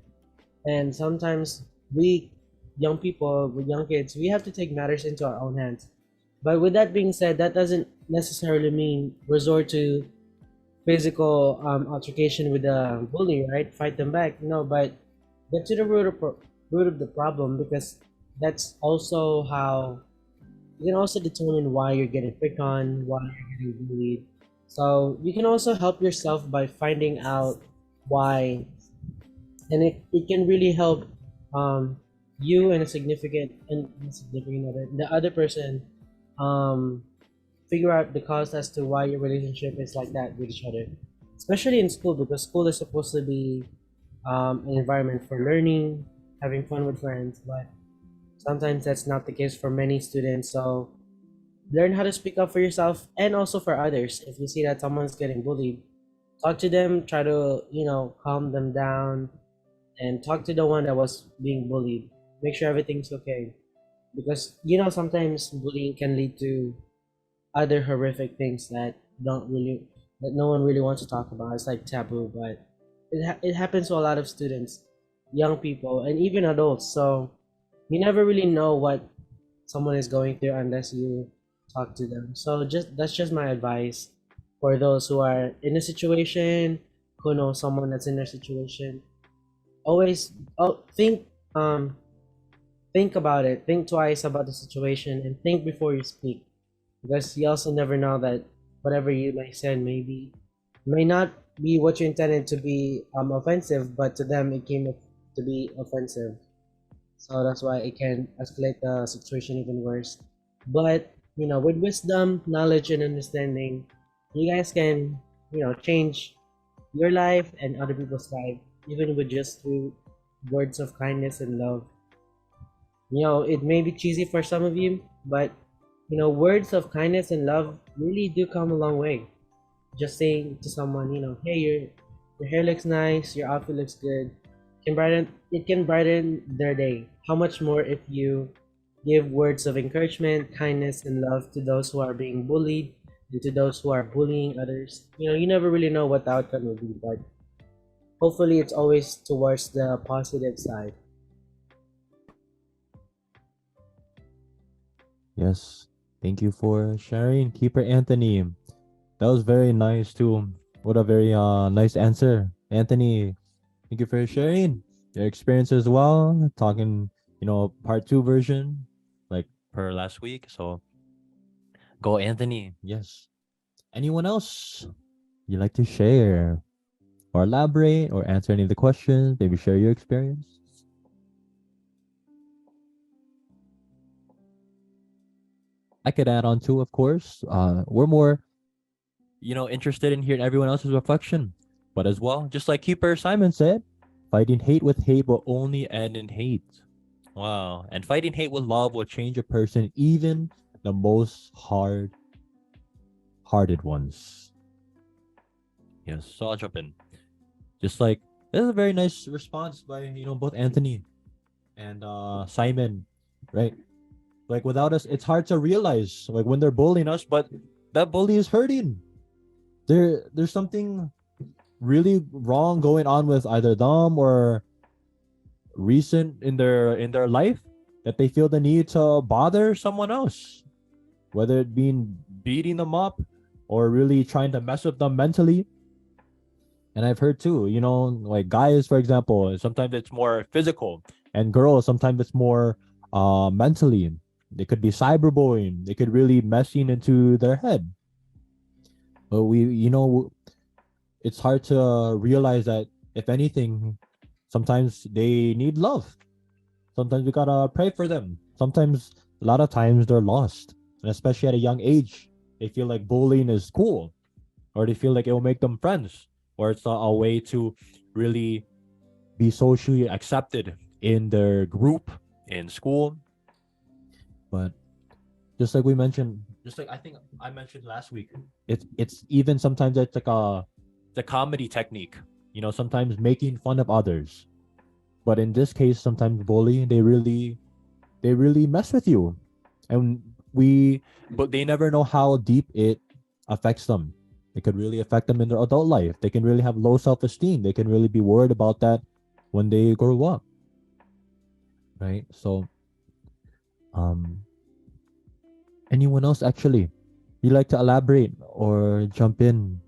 And sometimes we, young people, with young kids, we have to take matters into our own hands. But with that being said, that doesn't necessarily mean resort to physical altercation with the bully, right? Fight them back. No, but get to the root of the problem, because that's also how you can also determine why you're getting picked on, why you're getting bullied. So you can also help yourself by finding out why, and it can really help um, you and a significant other, the other person, um, figure out the cause as to why your relationship is like that with each other, especially in school, because school is supposed to be an environment for learning, having fun with friends, but sometimes that's not the case for many students. So learn how to speak up for yourself and also for others. If you see that someone's getting bullied, talk to them, try to, calm them down, and talk to the one that was being bullied. Make sure everything's okay. Because, sometimes bullying can lead to other horrific things that no one really wants to talk about. It's like taboo, but it happens to a lot of students, young people, and even adults. So you never really know what someone is going through unless you talk to them. So that's just my advice for those who are in a situation, who know someone that's in their situation. Always um think about it, think twice about the situation, and think before you speak, because you also never know that whatever you may say may not be what you intended to be offensive, but to them it came to be offensive. So that's why it can escalate the situation even worse. But with wisdom, knowledge, and understanding, you guys can change your life and other people's life, even with just through words of kindness and love. It may be cheesy for some of you, but words of kindness and love really do come a long way. Just saying to someone, hey, your hair looks nice, your outfit looks good, can brighten their day. How much more if you give words of encouragement, kindness, and love to those who are being bullied and to those who are bullying others. You never really know what the outcome will be, but hopefully it's always towards the positive side. Yes. Thank you for sharing, Keeper Anthony. That was very nice too. What a very nice answer, Anthony. Thank you for sharing your experience as well. Talking, part two version, like per last week. So go, Anthony. Yes. Anyone else you like to share or elaborate or answer any of the questions? Maybe share your experience. I could add on too, of course. We're more, interested in hearing everyone else's reflection. But as well, just like Keeper Simon said, fighting hate with hate will only end in hate. Wow. And fighting hate with love will change a person, even the most hearted ones. Yes, so I'll jump in. Just like this is a very nice response by both Anthony and Simon, right? Like without us, it's hard to realize like when they're bullying us, but that bully is hurting. There's something really wrong going on with either them or recent in their life that they feel the need to bother someone else, whether it being beating them up or really trying to mess with them mentally. And I've heard too, like guys, for example, sometimes it's more physical, and girls sometimes it's more mentally. They could be cyberbullying. They could really messing into their head. But it's hard to realize that if anything, sometimes they need love. Sometimes we gotta pray for them. Sometimes, a lot of times, they're lost, and especially at a young age, they feel like bullying is cool, or they feel like it will make them friends, or it's a way to really be socially accepted in their group in school. But just like we mentioned, just like I think I mentioned last week, it's even sometimes it's like the comedy technique. Sometimes making fun of others. But in this case, sometimes bullying they really mess with you, and but they never know how deep it affects them. It could really affect them in their adult life. They can really have low self-esteem. They can really be worried about that when they grow up, right? So, um, anyone else actually you like to elaborate or jump in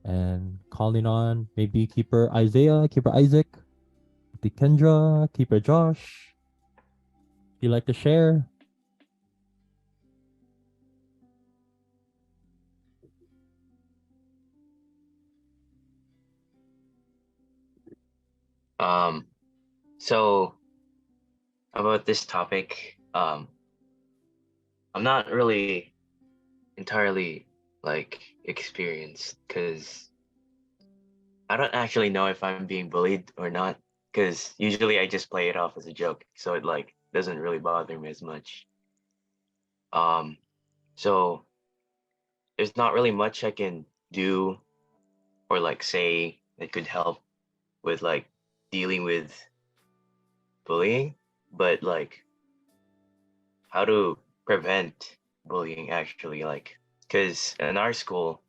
and calling on maybe Keeper Isaiah, Keeper Isaac, the Kendra, Keeper Josh. You like to share? Um, so about this topic. I'm not really entirely like experienced because I don't actually know if I'm being bullied or not. Because usually I just play it off as a joke, so it like doesn't really bother me as much. Um, so there's not really much I can do or like say that could help with like dealing with bullying, but like how to prevent bullying actually, like because in our school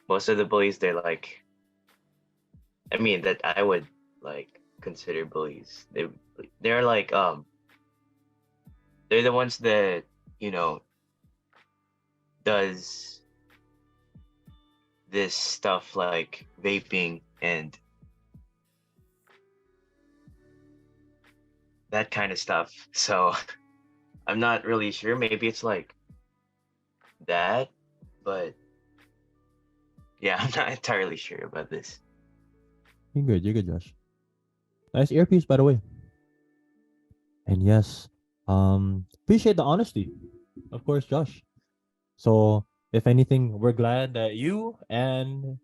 most of the bullies, they're like, I mean that I would like consider bullies, they're like they're the ones that, you know, does this stuff like vaping and that kind of stuff. So I'm not really sure. Maybe it's like that, but yeah, I'm not entirely sure about this. You're good, Josh. Nice earpiece, by the way. And yes, appreciate the honesty, of course, Josh. So if anything, we're glad that you and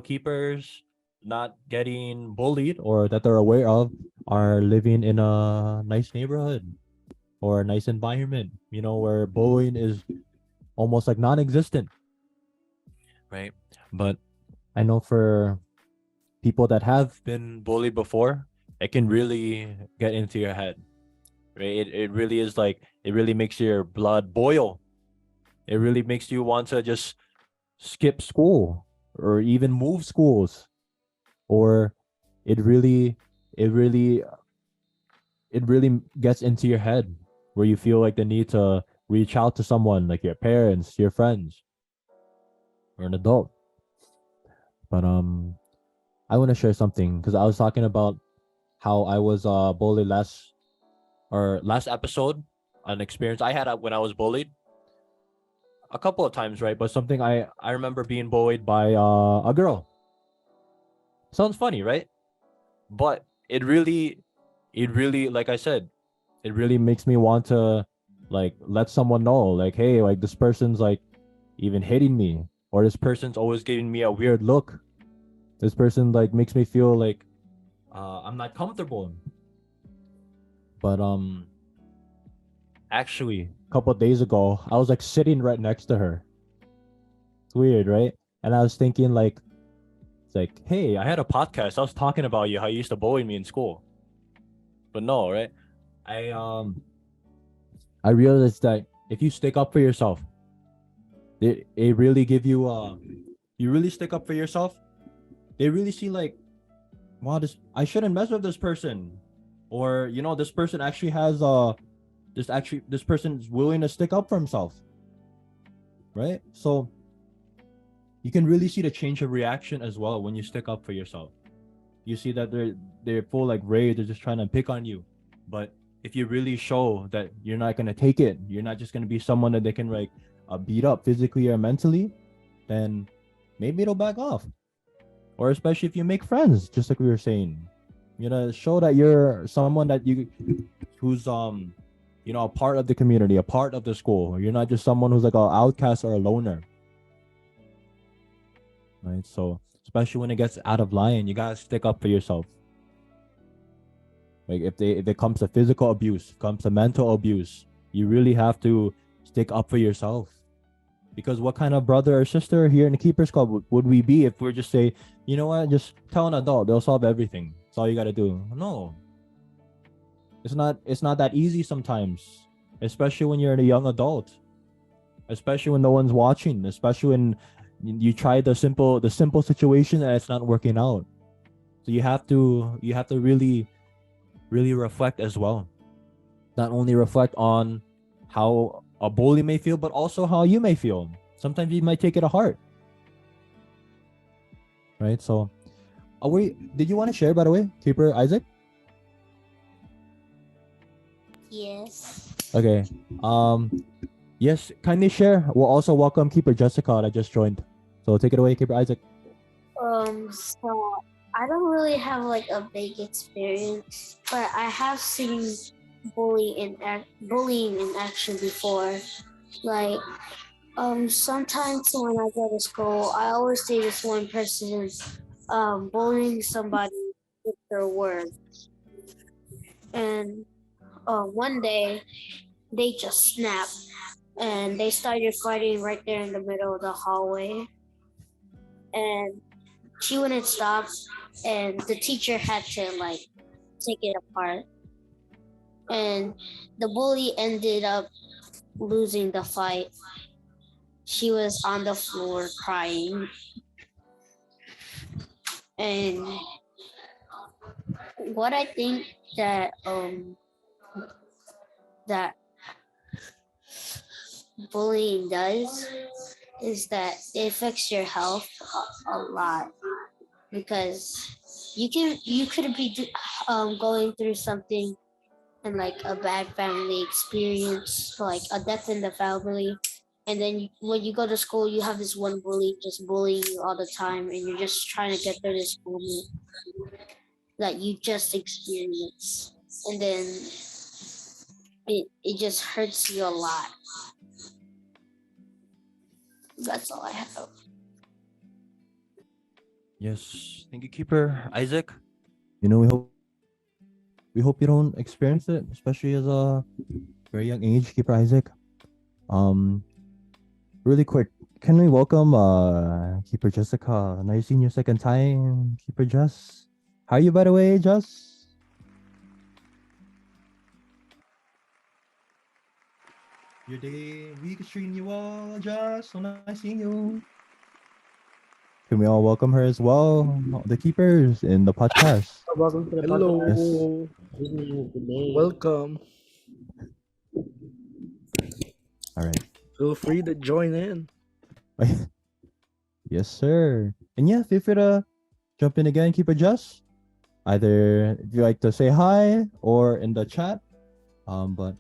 keepers not getting bullied or that they're aware of are living in a nice neighborhood or a nice environment, where bullying is almost like non-existent, right? But I know for people that have been bullied before, it can really get into your head, right? It really is like, it really makes your blood boil. It really makes you want to just skip school or even move schools, or it really it really it really gets into your head where you feel like the need to reach out to someone like your parents, your friends, or an adult. But I want to share something because I was talking about how I was bullied last episode, an experience I had when I was bullied a couple of times, right? But something I remember being bullied by a girl. Sounds funny, right? But it really, like I said, it really makes me want to like let someone know, like, hey, like this person's like even hitting me, or this person's always giving me a weird look. This person like makes me feel like I'm not comfortable. But actually, a couple of days ago, I was like sitting right next to her. It's weird, right? And I was thinking like, it's like, hey, I had a podcast. I was talking about you, how you used to bully me in school. But no, right? I um I realized that if you stick up for yourself, it really give you you really stick up for yourself, they really see like, wow, this I shouldn't mess with this person. Or this person actually has this person is willing to stick up for himself. Right? So you can really see the change of reaction as well when you stick up for yourself. You see that they're full like rage, they're just trying to pick on you. But if you really show that you're not gonna take it, you're not just gonna be someone that they can like beat up physically or mentally, then maybe it'll back off. Or especially if you make friends, just like we were saying, show that you're someone that who's a part of the community, a part of the school. You're not just someone who's like an outcast or a loner, right? So especially when it gets out of line, you gotta stick up for yourself. Like if it comes to physical abuse, comes to mental abuse, you really have to stick up for yourself. Because what kind of brother or sister here in the Keepers Club would we be if we're just say, you know what, just tell an adult, they'll solve everything. That's all you gotta do. No. It's not that easy sometimes. Especially when you're a young adult. Especially when no one's watching. Especially when you try the simple situation and it's not working out. So you have to really reflect as well. Not only reflect on how a bully may feel, but also how you may feel. Sometimes you might take it to heart. Right? So, did you want to share, by the way, Keeper Isaac? Yes. Okay. Yes, kindly share. We'll also welcome Keeper Jessica that just joined. So take it away, Keeper Isaac. So I don't really have like a big experience, but I have seen bullying in action before. Like sometimes when I go to school, I always see this one person bullying somebody with their word, and one day they just snapped and they started fighting right there in the middle of the hallway, and she wouldn't stop, and the teacher had to like take it apart, and the bully ended up losing the fight. She was on the floor crying, and what I think that bullying does is that it affects your health a lot, because you could be going through something and like a bad family experience, like a death in the family, and then when you go to school, you have this one bully just bullying you all the time, and you're just trying to get through this moment that you just experienced, and then it just hurts you a lot. That's all I have. Yes, thank you, Keeper Isaac. We hope you don't experience it, especially as a very young age, Keeper Isaac. Um, really quick, can we welcome Keeper Jessica? Nice seeing you second time, Keeper Jess. How are you, by the way, Jess? Your day, we treating you well, Jess. So nice seeing you. Can we all welcome her as well? The keepers in the podcast. Welcome to the podcast. Yes. Hello. Good evening, good day. Welcome. All right. Feel free to join in. Yes, sir. And yeah, feel free to jump in again, Keeper Jess. Either if you like to say hi or in the chat. But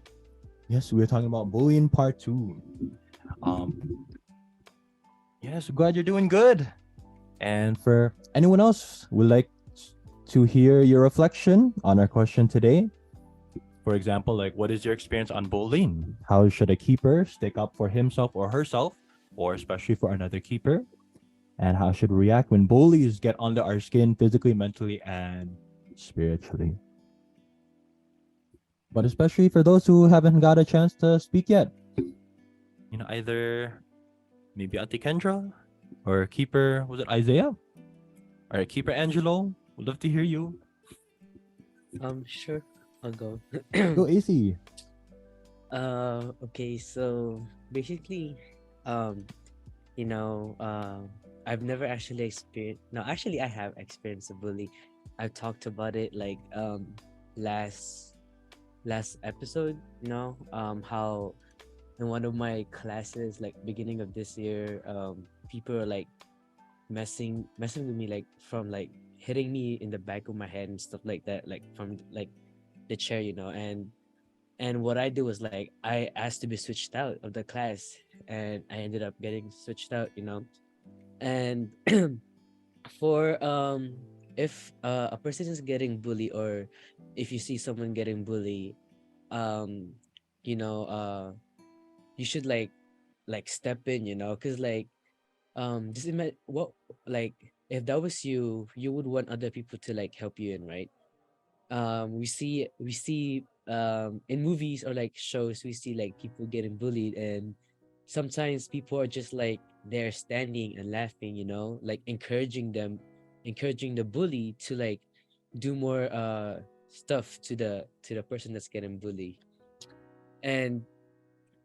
yes, we're talking about bullying part 2. Yes, glad you're doing good. And for anyone else would like to hear your reflection on our question today, for example, like what is your experience on bullying? How should a keeper stick up for himself or herself, or especially for another keeper? And how should we react when bullies get under our skin physically, mentally, and spiritually? But especially for those who haven't got a chance to speak yet, either maybe Ate Kendra or Keeper, was it Isaiah? All right, Keeper Angelo, would love to hear you. Sure, I'll go. Go AC. Okay, so basically, um, I've never actually experienced. No, actually, I have experienced a bully. I've talked about it like last episode. How in one of my classes, like beginning of this year, people are like messing with me, like from like hitting me in the back of my head and stuff like that, like from like the chair, and what I do was like I asked to be switched out of the class, and I ended up getting switched out, and for if a person is getting bullied, or if you see someone getting bullied, um you know you should like step in, because like just imagine what, like if that was you, you would want other people to like help you in, right? We see in movies or like shows, we see like people getting bullied, and sometimes people are just like they're standing and laughing, like encouraging the bully to like do more stuff to the person that's getting bullied. And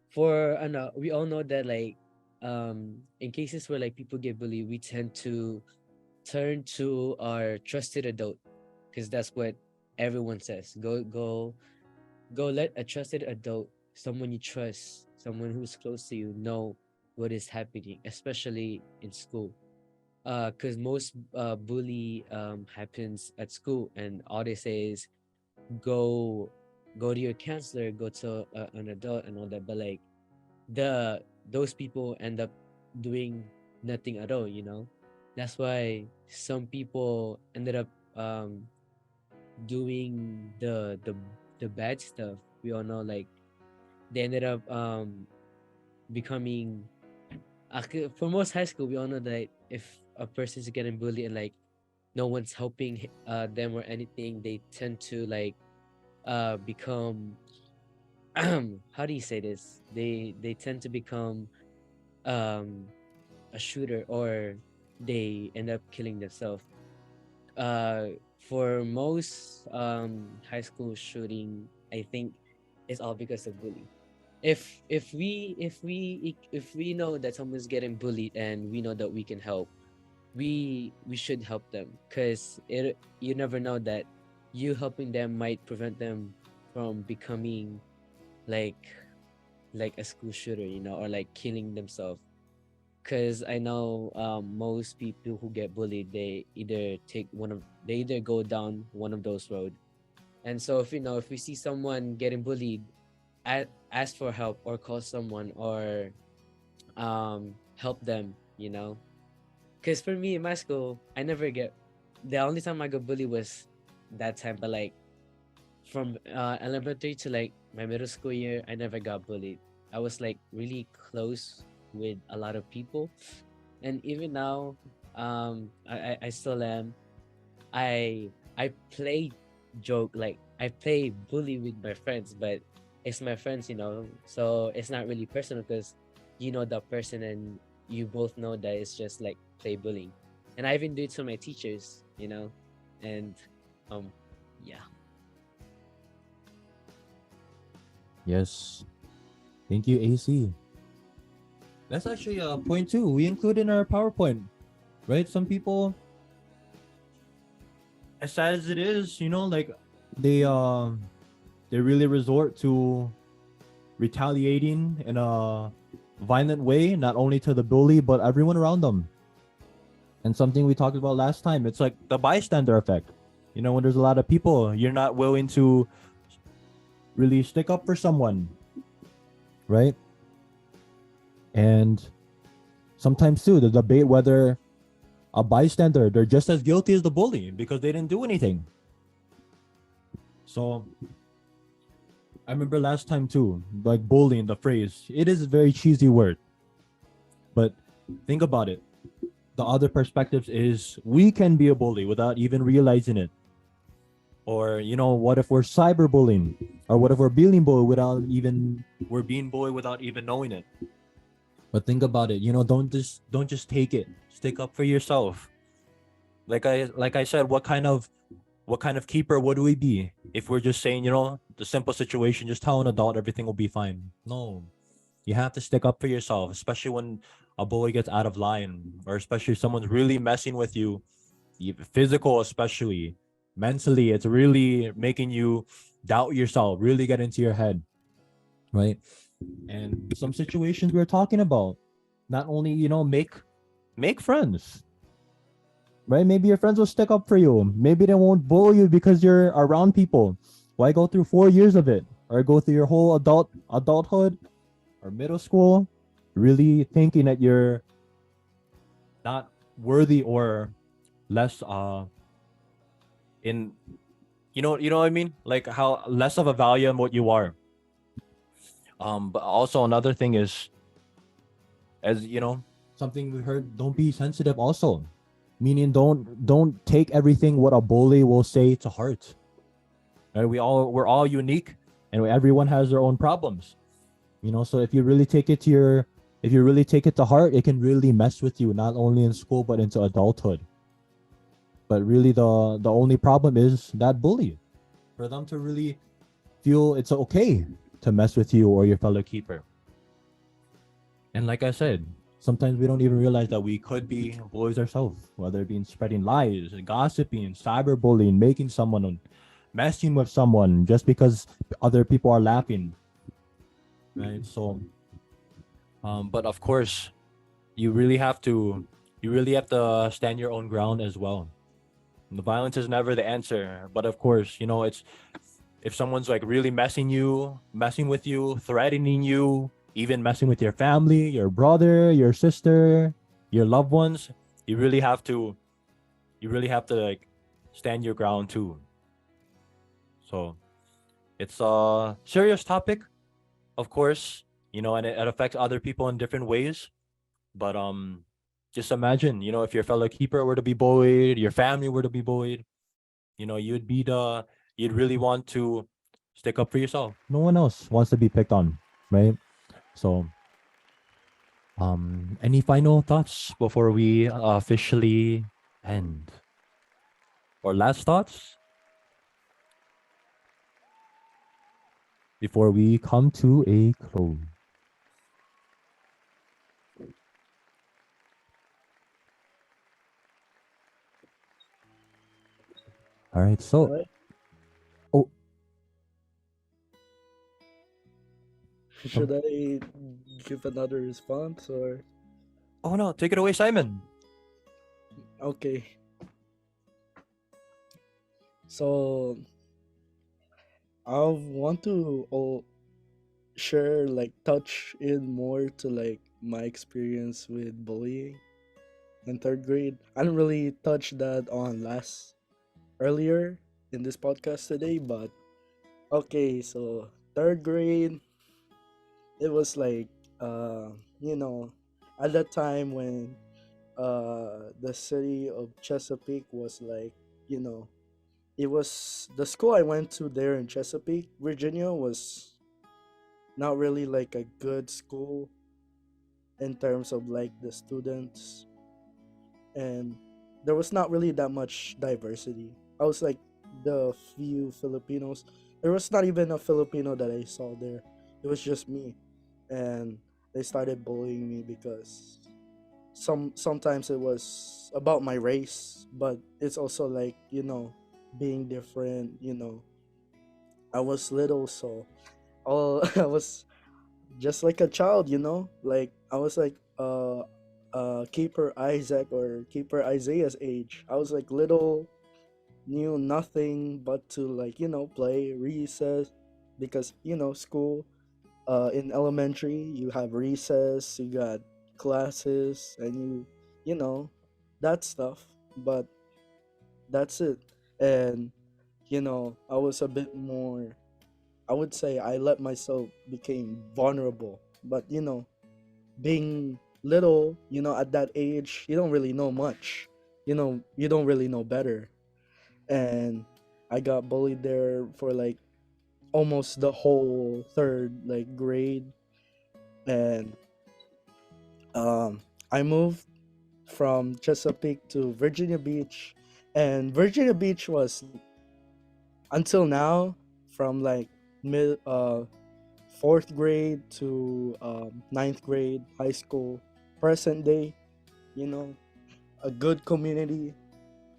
for we all know that like in cases where like people get bullied, we tend to turn to our trusted adult, because that's what everyone says. Go let a trusted adult, someone you trust, someone who's close to you, know what is happening, especially in school. Because most bully happens at school, and all they say is go go to your counselor, go to an adult and all that. But like those people end up doing nothing at all, that's why some people ended up doing the bad stuff we all know like they ended up becoming for most high school, we all know that if a person's getting bullied and like no one's helping them or anything, they tend to like become how do you say this? They tend to become um a shooter, or they end up killing themselves. For most high school shooting, I think it's all because of bullying. If we know that someone's getting bullied and we know that we can help, we should help them, because it you never know that you helping them might prevent them from becoming like a school shooter, or like killing themselves. Because I know most people who get bullied, they either go down one of those road. And so if we see someone getting bullied, ask for help or call someone or help them. Because for me in my school, I never get the only time I got bullied was that time. But like from elementary to like my middle school year, I never got bullied. I was like really close with a lot of people, and even now, I still am. I play joke, like I play bully with my friends, but it's my friends, so it's not really personal because you know that person and you both know that it's just like play bullying. And I even do it to my teachers, and yeah. Yes. Thank you, AC. That's actually a point too. We include in our PowerPoint, right? Some people, as sad as it is, like they really resort to retaliating in a violent way, not only to the bully but everyone around them. And something we talked about last time, it's like the bystander effect. When there's a lot of people, you're not willing to really stick up for someone, right? And sometimes too, the debate whether a bystander, they're just as guilty as the bully because they didn't do anything. So I remember last time too, like bullying, the phrase, it is a very cheesy word. But think about it. The other perspectives is we can be a bully without even realizing it. Or, what if we're cyberbullying? Or what if we're being bullied without even knowing it? But think about it, don't just take it. Stick up for yourself. Like I said, what kind of keeper would we be if we're just saying, the simple situation, just tell an adult everything will be fine? No. You have to stick up for yourself, especially when a bully gets out of line, or especially if someone's really messing with you, physical, especially mentally, it's really making you doubt yourself, really get into your head, right? And some situations we're talking about, not only, make friends, right? Maybe your friends will stick up for you. Maybe they won't bully you because you're around people. Why go through 4 years of it, or go through your whole adulthood or middle school really thinking that you're not worthy or less in what I mean, like how less of a value in what you are. But also another thing is, as something we heard, don't be sensitive also, meaning don't take everything what a bully will say to heart, right? We're all unique, and everyone has their own problems, so if you really take it to heart, it can really mess with you, not only in school but into adulthood. But really the only problem is that bully, for them to really feel it's okay to mess with you or your fellow keeper. And like I said, sometimes we don't even realize that we could be bullies ourselves, whether it be spreading lies, gossiping, cyberbullying, making someone, messing with someone just because other people are laughing, right? So but of course, you really have to stand your own ground as well. The violence is never the answer, but of course, it's if someone's like really messing with you, threatening you, even messing with your family, your brother, your sister, your loved ones, you really have to like stand your ground too. So It's a serious topic, of course, and it affects other people in different ways. But just imagine, if your fellow keeper were to be bullied, your family were to be bullied, you'd really want to stick up for yourself. No one else wants to be picked on, right? So, any final thoughts before we officially end? Or last thoughts before we come to a close? All right. So, Right? oh, Should I give another response or oh no, take it away, Simon. okay? So I want to share like touch in more to like my experience with bullying in third grade. I didn't really touch that on last earlier in this podcast today, but okay, so third grade, it was like you know, at that time when the city of Chesapeake was like, you know, it was the school I went to there in Chesapeake, Virginia was not really like a good school in terms of like the students, and there was not really that much diversity. I was like the few Filipinos. There was not even a Filipino that I saw there. It was just me, and they started bullying me because sometimes it was about my race, but it's also like, you know, being different. You know, I was little, so all I was just like a child, you know, like I was like keeper Isaac or keeper Isaiah's age. I was like little, knew nothing but to like, you know, play recess, because you know school in elementary you have recess, you got classes, and you know that stuff, but that's it. And you know, I was a bit more, I would say I let myself became vulnerable, but you know, being little, you know, at that age, you don't really know much. You know, you don't really know better. And I got bullied there for like almost the whole third like grade. And um I moved from Chesapeake to Virginia Beach, and Virginia Beach was until now, from like mid fourth grade to ninth grade, high school, present day, you know, a good community.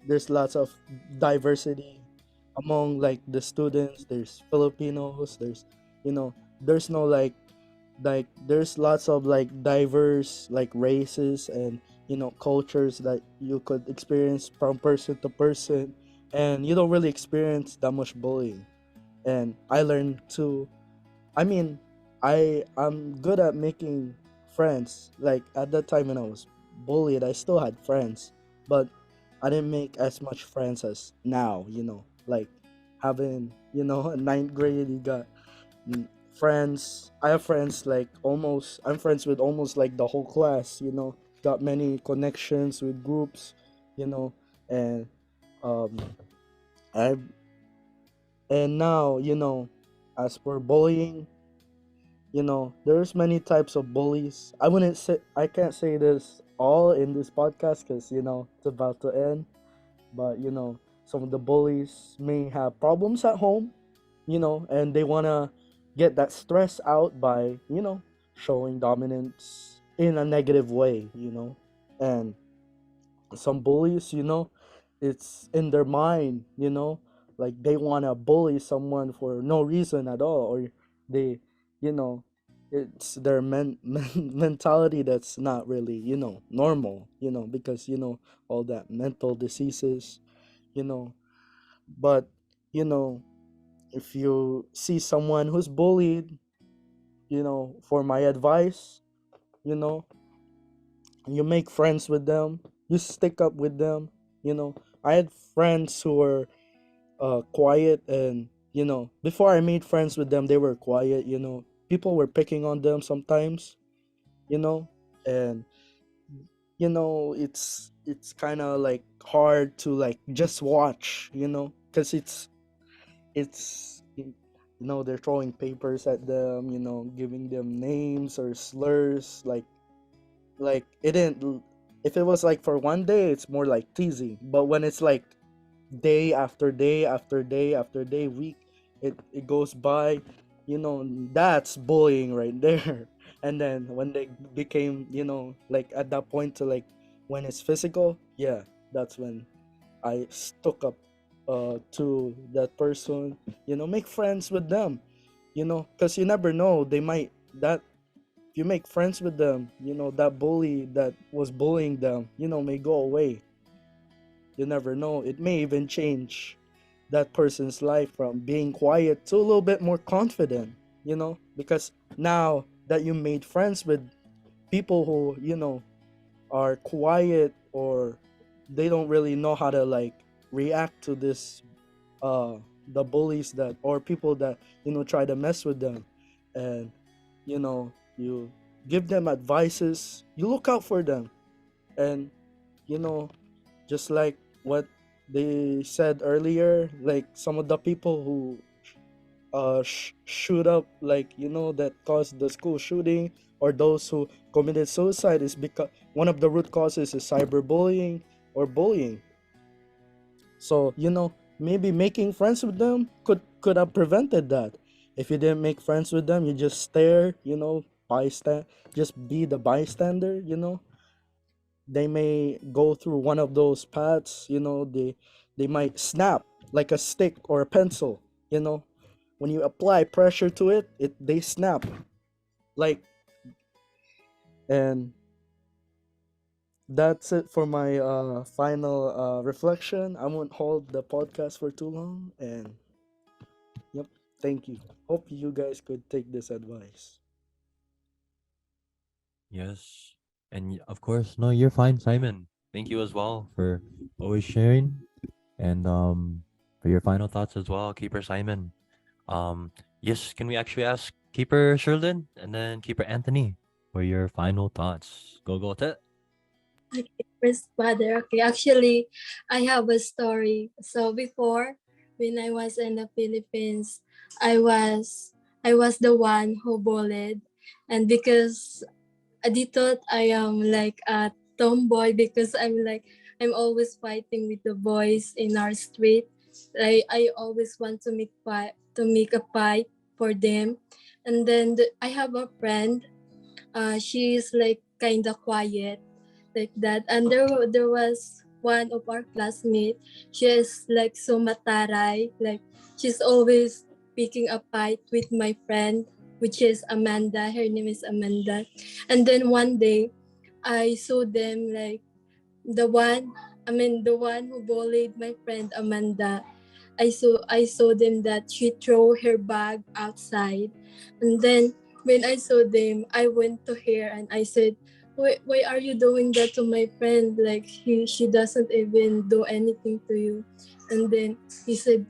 There's lots of diversity among like the students. There's Filipinos, there's, you know, there's no like there's lots of like diverse like races and, you know, cultures that you could experience from person to person, and you don't really experience that much bullying. And I learned to, I mean, I'm good at making friends. Like at that time when I was bullied, I still had friends, but I didn't make as much friends as now. You know, like having, you know, a ninth grade, you got friends. I have friends like almost. I'm friends with almost like the whole class. You know, got many connections with groups. You know, and um, I and now, you know, as for bullying, you know, there's many types of bullies. I can't say this all in this podcast because, you know, it's about to end, but you know, some of the bullies may have problems at home, you know, and they want to get that stress out by, you know, showing dominance in a negative way, you know. And some bullies, you know, it's in their mind, you know, like they want to bully someone for no reason at all, or they, you know, it's their mentality that's not really, you know, normal, you know, because, you know, all that mental diseases, you know. But you know, if you see someone who's bullied, you know, for my advice, you know, you make friends with them, you stick up with them, you know. I had friends who were quiet and You know, before I made friends with them, they were quiet. You know, people were picking on them sometimes. You know, and you know it's kind of like hard to like just watch. You know, because you know they're throwing papers at them. You know, giving them names or slurs like it didn't. If it was like for one day, it's more like teasing. But when it's like day after day after day after day, week, it goes by, you know, that's bullying right there. And then when they became, you know, like at that point to like when it's physical, yeah, that's when I stuck up to that person, you know, make friends with them, you know, because you never know, they might that if you make friends with them, you know, that bully that was bullying them, you know, may go away. You never know. It may even change that person's life from being quiet to a little bit more confident, you know, because now that you made friends with people who, you know, are quiet or they don't really know how to like react to this the bullies that or people that, you know, try to mess with them, and you know, you give them advices, you look out for them, and you know, just like what they said earlier, like some of the people who shoot up, like you know, that caused the school shooting, or those who committed suicide is because one of the root causes is cyberbullying or bullying. So you know, maybe making friends with them could have prevented that. If you didn't make friends with them, you just stare, you know, bystand, just be the bystander, you know, they may go through one of those paths, you know, they might snap like a stick or a pencil, you know, when you apply pressure to it, they snap like. And that's it for my final reflection. I won't hold the podcast for too long, and yep, thank you. Hope you guys could take this advice. Yes. And of course, no, you're fine, Simon. Thank you as well for always sharing and for your final thoughts as well, Keeper Simon. Yes, can we actually ask Keeper Sherlin and then Keeper Anthony for your final thoughts? Go to it. Okay, first father. Okay, actually, I have a story. So before, when I was in the Philippines, I was I was the one who bullied, and because they thought I am like a tomboy because I'm always fighting with the boys in our street. I always want to make a fight for them, and then I have a friend. She is like kind of quiet like that, and there was one of our classmates. She is like so mataray, like she's always picking a fight with my friend, which is Amanda. Her name is Amanda. And then one day I saw them like the one who bullied my friend Amanda. I saw them that she threw her bag outside, and then when I saw them, I went to her and I said, why are you doing that to my friend? Like she doesn't even do anything to you." And then she said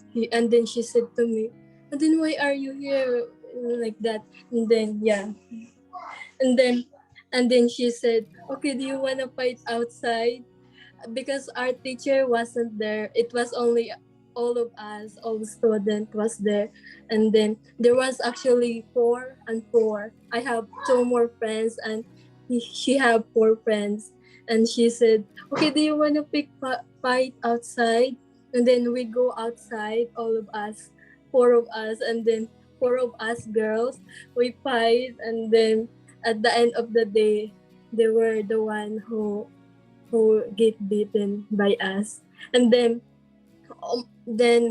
to me, "And then why are you here?" Like that. And then yeah, and then she said, "Okay, do you wanna fight outside?" Because our teacher wasn't there. It was only all of us, all the student was there. And then there was actually 4 and 4. I have 2 more friends and she have 4 friends. And she said, "Okay, do you want to fight outside?" And then we go outside, all of us, 4 of us, and then 4 of us girls, we fight. And then at the end of the day, they were the one who get beaten by us. And then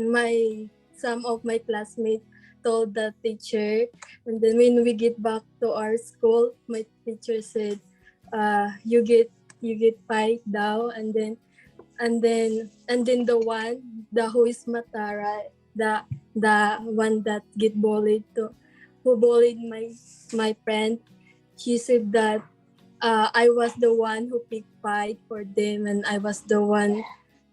my some of my classmates told the teacher. And then when we get back to our school, my teacher said, you get fight now." And then the who is Matara, the one that get bullied to who bullied my friend, she said that I was the one who picked fight for them, and I was the one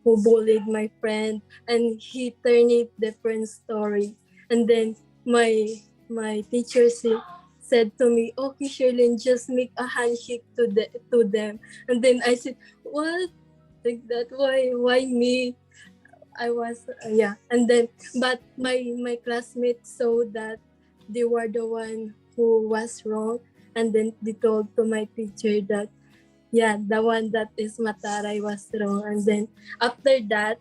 who bullied my friend, and he turned it different story. And then my teacher said to me, "Okay, Sherlyn, just make a handshake to them." And then I said, "What? Like that? Why me?" I was yeah. And then but my classmates saw that they were the one who was wrong, and then they told to my teacher that yeah, the one that is Mataray was wrong. And then after that,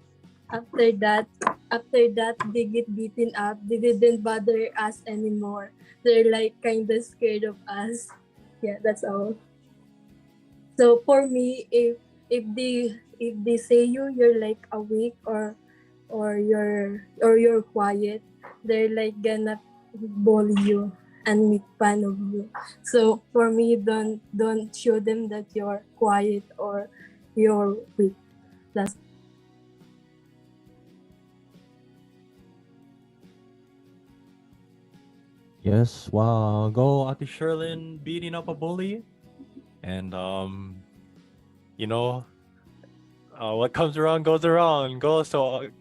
after that, after that, they get beaten up. They didn't bother us anymore. They're like kind of scared of us. Yeah, that's all. So for me, if they say you're like awake or you're quiet, they're like gonna bully you and make fun of you. So for me, don't show them that you're quiet or you're weak. That's Yes, wow. Go Ate Sherlyn beating up a bully. And you know, what comes around goes around. Go Ate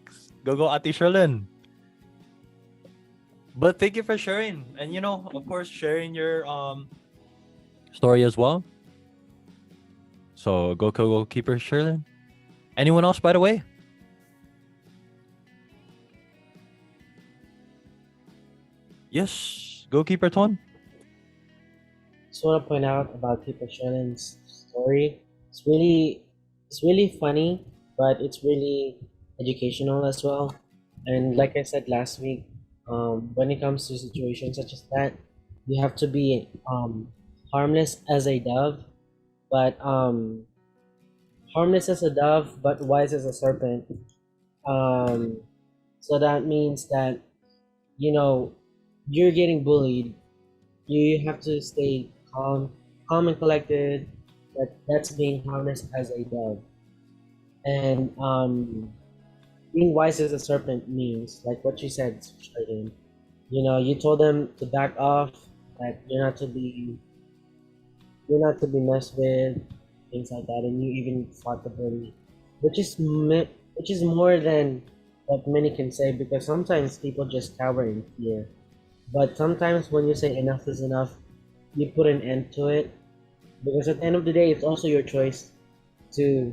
Sherlyn. But thank you for sharing. And of course, sharing your story as well. So go keeper Sherlyn. Anyone else, by the way? Yes, goalkeeper Ton. Just want to point out about Keeper Shannon's story. It's really funny, but it's really educational as well. And like I said last week, when it comes to situations such as that, you have to be harmless as a dove, but harmless as a dove, but wise as a serpent. Um, so that means that you know you're getting bullied, you have to stay calm and collected. That's being harnessed as a dove. And being wise as a serpent means, like what you said, Shardin. You told them to back off, that you're not to be messed with, things like that, and you even fought the bully, which is more than what many can say, because sometimes people just cower in fear. But sometimes when you say enough is enough, you put an end to it, because at the end of the day, it's also your choice to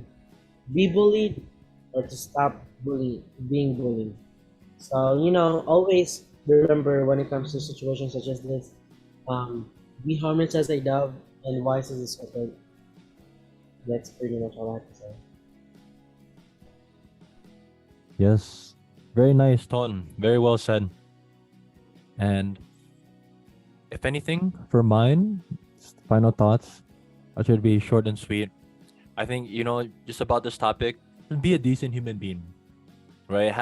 be bullied or to stop being bullied. So always remember, when it comes to situations such as this, be harmless as a dove and wise as a serpent. That's pretty much all I have to say. Yes, very nice, Ton. Very well said. And if anything, for mine, final thoughts, I should be short and sweet. I think just about this topic, be a decent human being, right?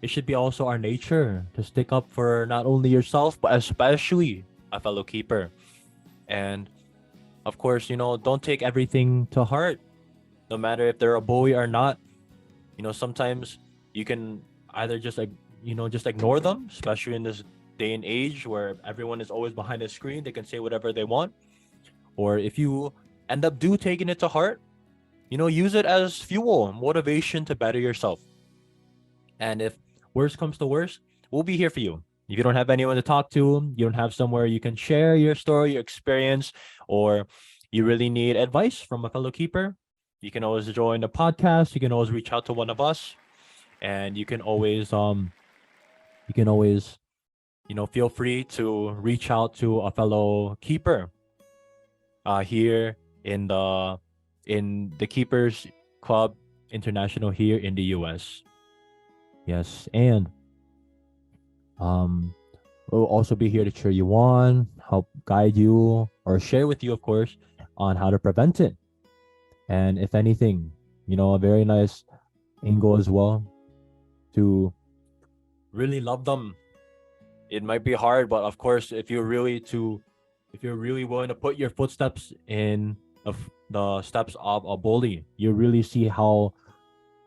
It should be also our nature to stick up for not only yourself but especially a fellow keeper. And of course, don't take everything to heart, no matter if they're a bully or not. Sometimes you can either just ignore them, especially in this day and age where everyone is always behind a screen. They can say whatever they want. Or if you end up taking it to heart, use it as fuel, motivation to better yourself. And if worst comes to worst, we'll be here for you. If you don't have anyone to talk to, you don't have somewhere you can share your story, your experience, or you really need advice from a fellow keeper, you can always join the podcast. You can always reach out to one of us, and you can always feel free to reach out to a fellow keeper here in the Keepers Club International here in the US. Yes, and um we'll also be here to cheer you on, help guide you, or share with you, of course, on how to prevent it. And if anything, a very nice angle as well to really love them. It might be hard, but of course, if you're really willing to put your footsteps in the steps of a bully, you really see how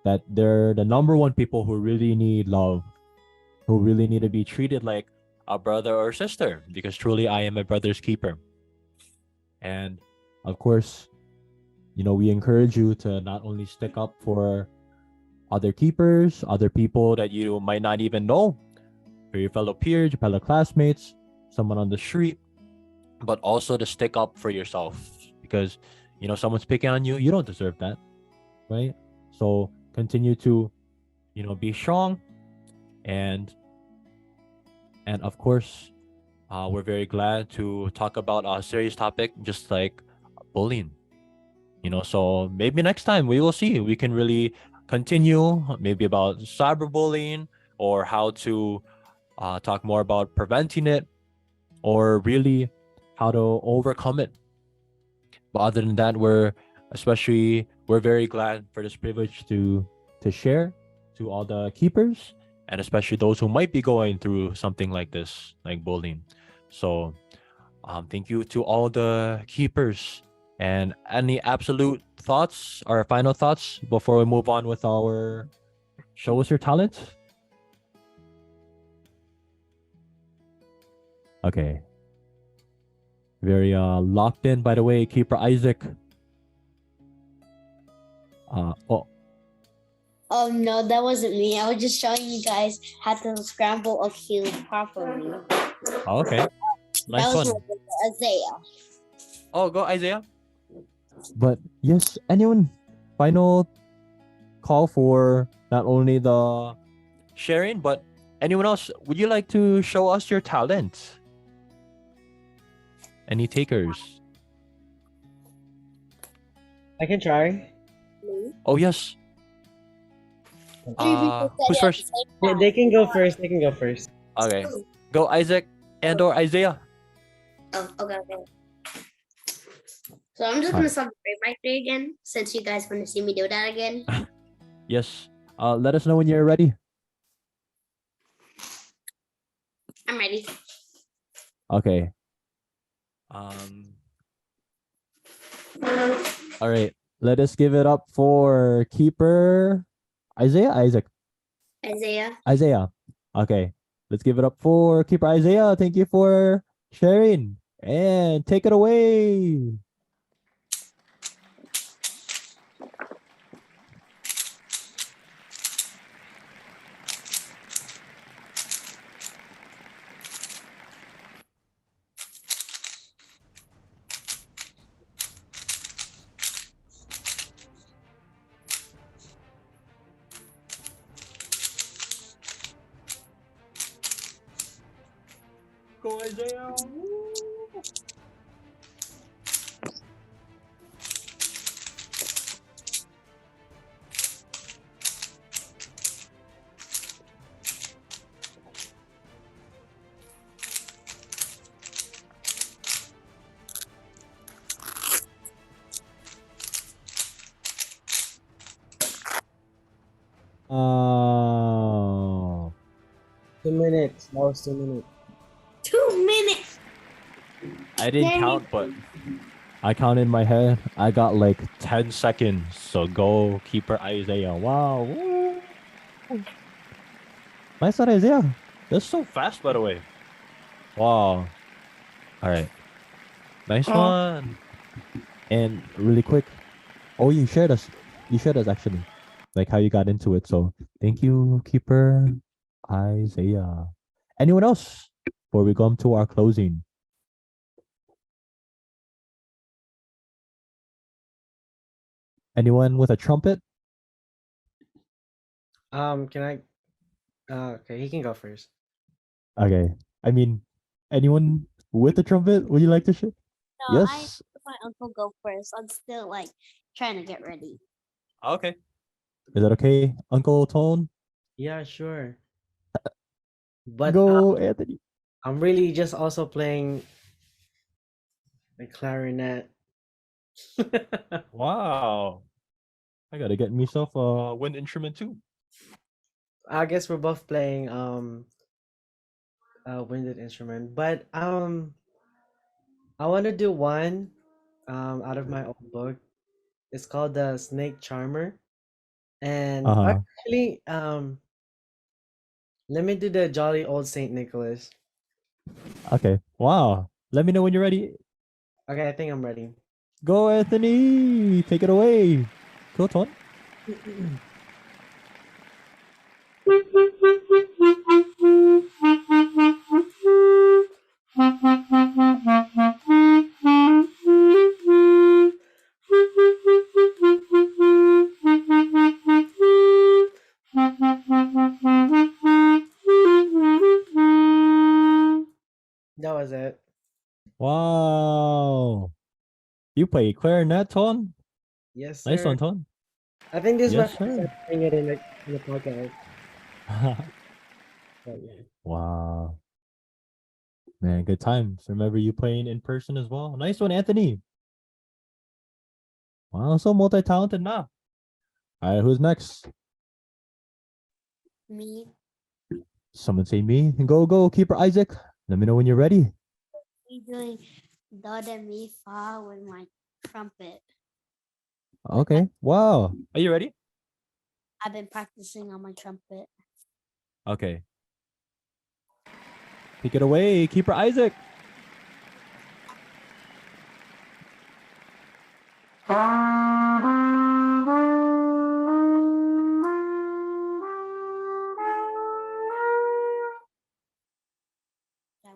that they're the number one people who really need love, who really need to be treated like a brother or sister, because truly I am a brother's keeper. And of course, we encourage you to not only stick up for other keepers, other people that you might not even know, for your fellow peers, your fellow classmates, someone on the street, but also to stick up for yourself because someone's picking on you. You don't deserve that, right? So continue to be strong, and of course, we're very glad to talk about a serious topic just like bullying. So maybe next time we will see. We can really continue maybe about cyberbullying or how to talk more about preventing it or really how to overcome it. But other than that, we're very glad for this privilege to share to all the keepers and especially those who might be going through something like this, like bullying. So thank you to all the keepers. And any absolute thoughts or final thoughts before we move on with our show us your talent? Okay. Very locked in, by the way, Keeper Isaac. Oh, Oh no, that wasn't me. I was just showing you guys how to scramble a cube properly. okay. Nice That was one. Isaiah. Oh, go Isaiah. But yes, anyone final call for not only the sharing, but anyone else? Would you like to show us your talent? Any takers? I can try. Oh yes. Who's first? They can go first. They can go first. Okay. Go Isaac and or Isaiah. Oh, okay. So I'm just gonna stop the frame right there again, since you guys want to see me do that again. Yes. Let us know when you're ready. I'm ready. Okay. All right. Let us give it up for keeper Isaac. Isaiah. Okay. Let's give it up for keeper Isaiah. Thank you for sharing and take it away. Go Isaiah. Oh. 2 minutes. That was 2 minutes. 2 minutes. I didn't count, but I counted in my head. I got like 10 seconds. So go keeper Isaiah. Wow. Woo. Nice shot, Isaiah. That's so fast, by the way. Wow. All right. Nice one. And really quick. Oh, you shared us. You shared us actually. Like how you got into it. So thank you, keeper Isaiah. Anyone else before we come to our closing? Anyone with a trumpet? Can I? Okay, he can go first. Okay. I mean, anyone with a trumpet? Would you like to share? No, Yes. my uncle go first. I'm still like trying to get ready. Okay. Is that okay, Uncle Tone? Yeah, sure. But Go, Anthony. I'm really just also playing the clarinet. Wow. I gotta get myself a wind instrument too. I guess we're both playing a winded instrument, but I want to do one out of my old book. It's called the Snake Charmer, and Uh-huh. actually let me do the Jolly Old Saint Nicholas. Okay. Wow. Let me know when you're ready. Okay, I think I'm ready. Go, Anthony. Take it away. Go, Tone. That was it. Wow. You play clarinet, Ton? Yes, Nice sir. one, Ton. I think this is my Yes, first sir. time playing it in the podcast. But yeah. Wow. Man, good times. Remember you playing in person as well. Nice one, Anthony. Wow, so multi-talented now. All right, who's next? Me, Someone say me. Go, keeper Isaac. Let me know when you're ready. me doing do de mi fa with my trumpet. Okay. Wow. Are you ready? I've been practicing on my trumpet. Okay. Take it away, keeper Isaac. That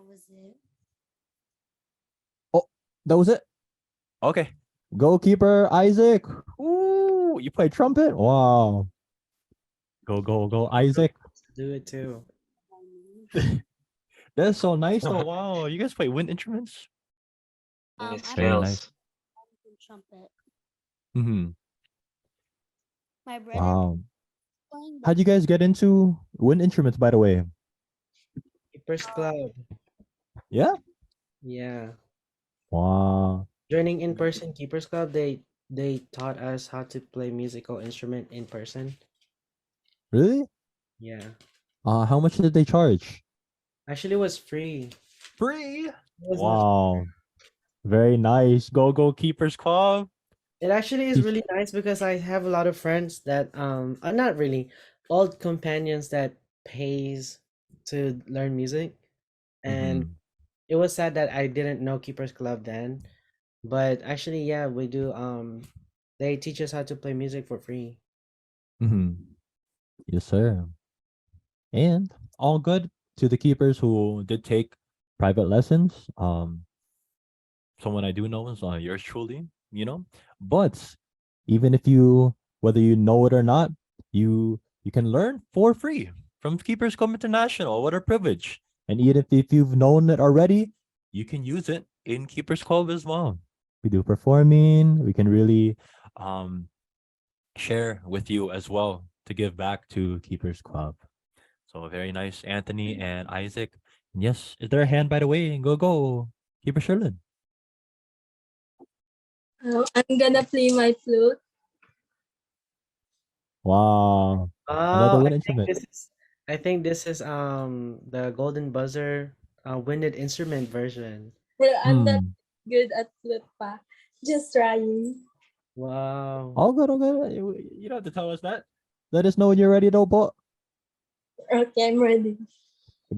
was it. Oh, that was it. Okay. Goalkeeper Isaac. Ooh, you play trumpet? Wow. Go, Isaac. Do it too. That's so nice though. Wow. You guys play wind instruments? It I Very play nice. smells. trumpet. Mm-hmm. My brother Wow. playing, but How'd you guys get into wind instruments, by the way? Keepers Club. Yeah. Yeah. Wow. Joining in person Keepers Club, they taught us how to play musical instrument in person. Really? Yeah. How much did they charge? Actually, it was free. Free. It was not. Wow. Very nice. Go Keepers Club. It actually is Teach. really nice because I have a lot of friends that not really old companions that pays to learn music, and Mm-hmm. it was sad that I didn't know Keepers Club then. But actually, yeah, we do. They teach us how to play music for free. Mm-hmm. Yes, sir. And all good to the keepers who did take private lessons. Someone I do know is yours truly, you know. But even if you, whether you know it or not, you can learn for free from Keepers Club International. What a privilege! And even if you've known it already, you can use it in Keepers Club as well. We do performing. We can really um share with you as well to give back to Keepers Club. So very nice, Anthony and Isaac. And yes, is there a hand by the way? Go, Keeper Sherlin. I'm gonna play my flute. Wow, Oh, another wind instrument. I think this is the Golden Buzzer winded instrument version. Well, I'm not Hmm. good at flute pa. Just trying. Wow. All good. You don't have to tell us that. Let us know when you're ready, though, but Okay, I'm ready.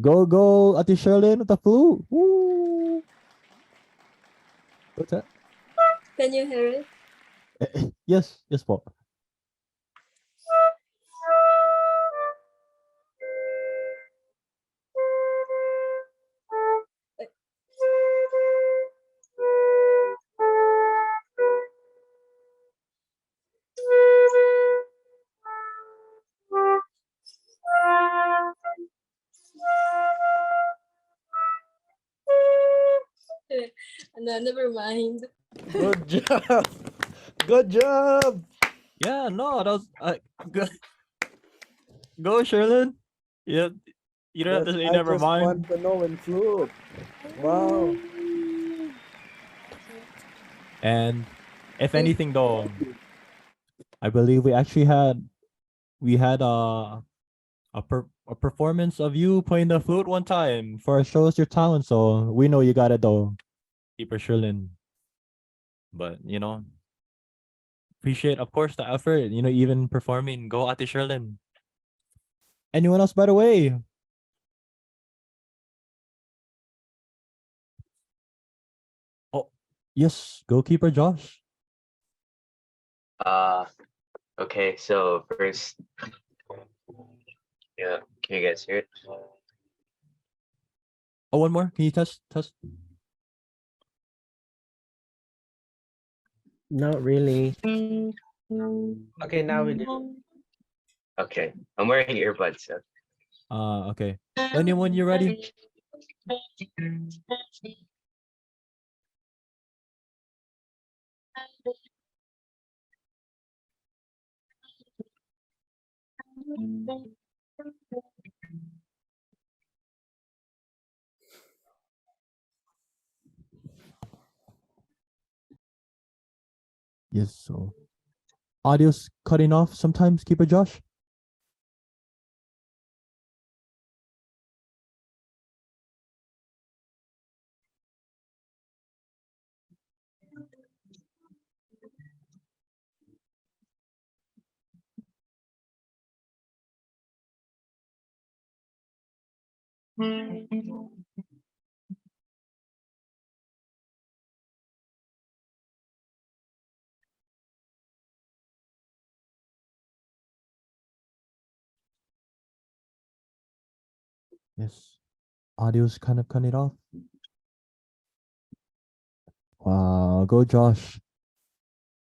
go, Ate Sherlin with the flute. Woo. What's that? Can you hear it? Yes, po. No, never mind. Good job. Good job. Yeah, no, that was go, Sherlin. Yeah, you don't have But to say I never just want mind. to know in flute. Wow. And if anything, though, I believe we had a performance of you playing the flute one time for show us your talent. So we know you got it though, Keeper Sherlin. But appreciate of course the effort. Even performing. Go Ate Sherlin. Anyone else, by the way? Oh, yes, goalkeeper Josh. Uh, okay. So first, Yeah. Can you guys hear it? Oh, one more. Can you test? Test. Not really. Okay, now we do. Okay. I'm wearing earbuds. So. Okay. When you're ready. Yes. So audio's cutting off sometimes. Keeper Josh. Yes. Audio's kind of cutting off. Wow. Go Josh.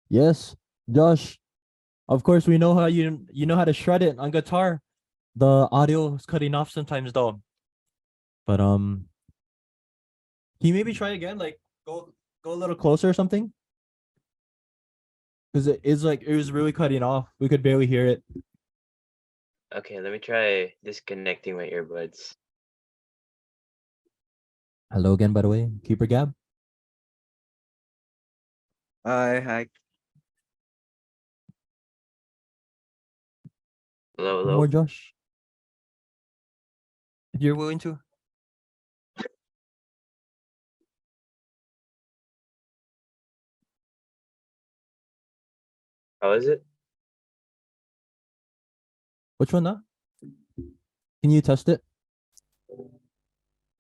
Yes, Josh. Of course, we know how you know how to shred it on guitar. The audio is cutting off sometimes though. But can you maybe try again? Like go a little closer or something? Because it is like it was really cutting off. We could barely hear it. Okay, let me try disconnecting my earbuds. Hello again, by the way, Keeper Gab. Hi. Hello, One more, hello. Josh. If you're willing to. How is it? Which one now? Can you test it?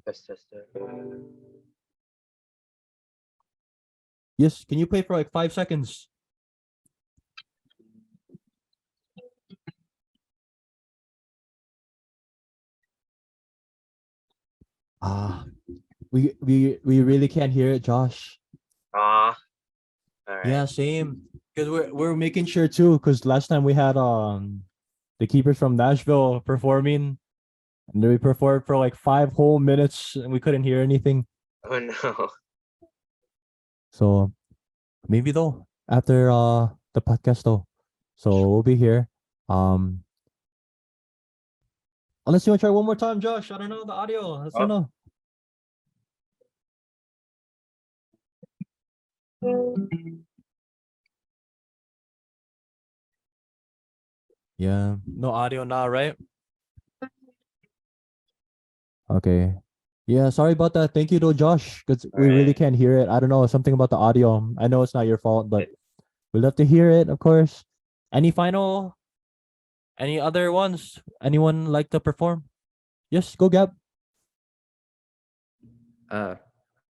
Test. Yes. Can you play for like 5 seconds? Ah, we really can't hear it, Josh. Ah, all right. Yeah, same. Because we're making sure too. Because last time we had the keepers from Nashville performing, and we performed for like 5 whole minutes, and we couldn't hear anything. Oh no. So maybe though after the podcast though, so we'll be here. Um, unless you want to try one more time, Josh. I don't know the audio. I don't Oh. know. Yeah, no audio now, right? Okay. Yeah, sorry about that. Thank you though, Josh, because All we really right. can't hear it. I don't know, something about the audio. I know it's not your fault, but we'd love to hear it, of course. Any any other ones? Anyone like to perform? Yes, go Gab. Uh,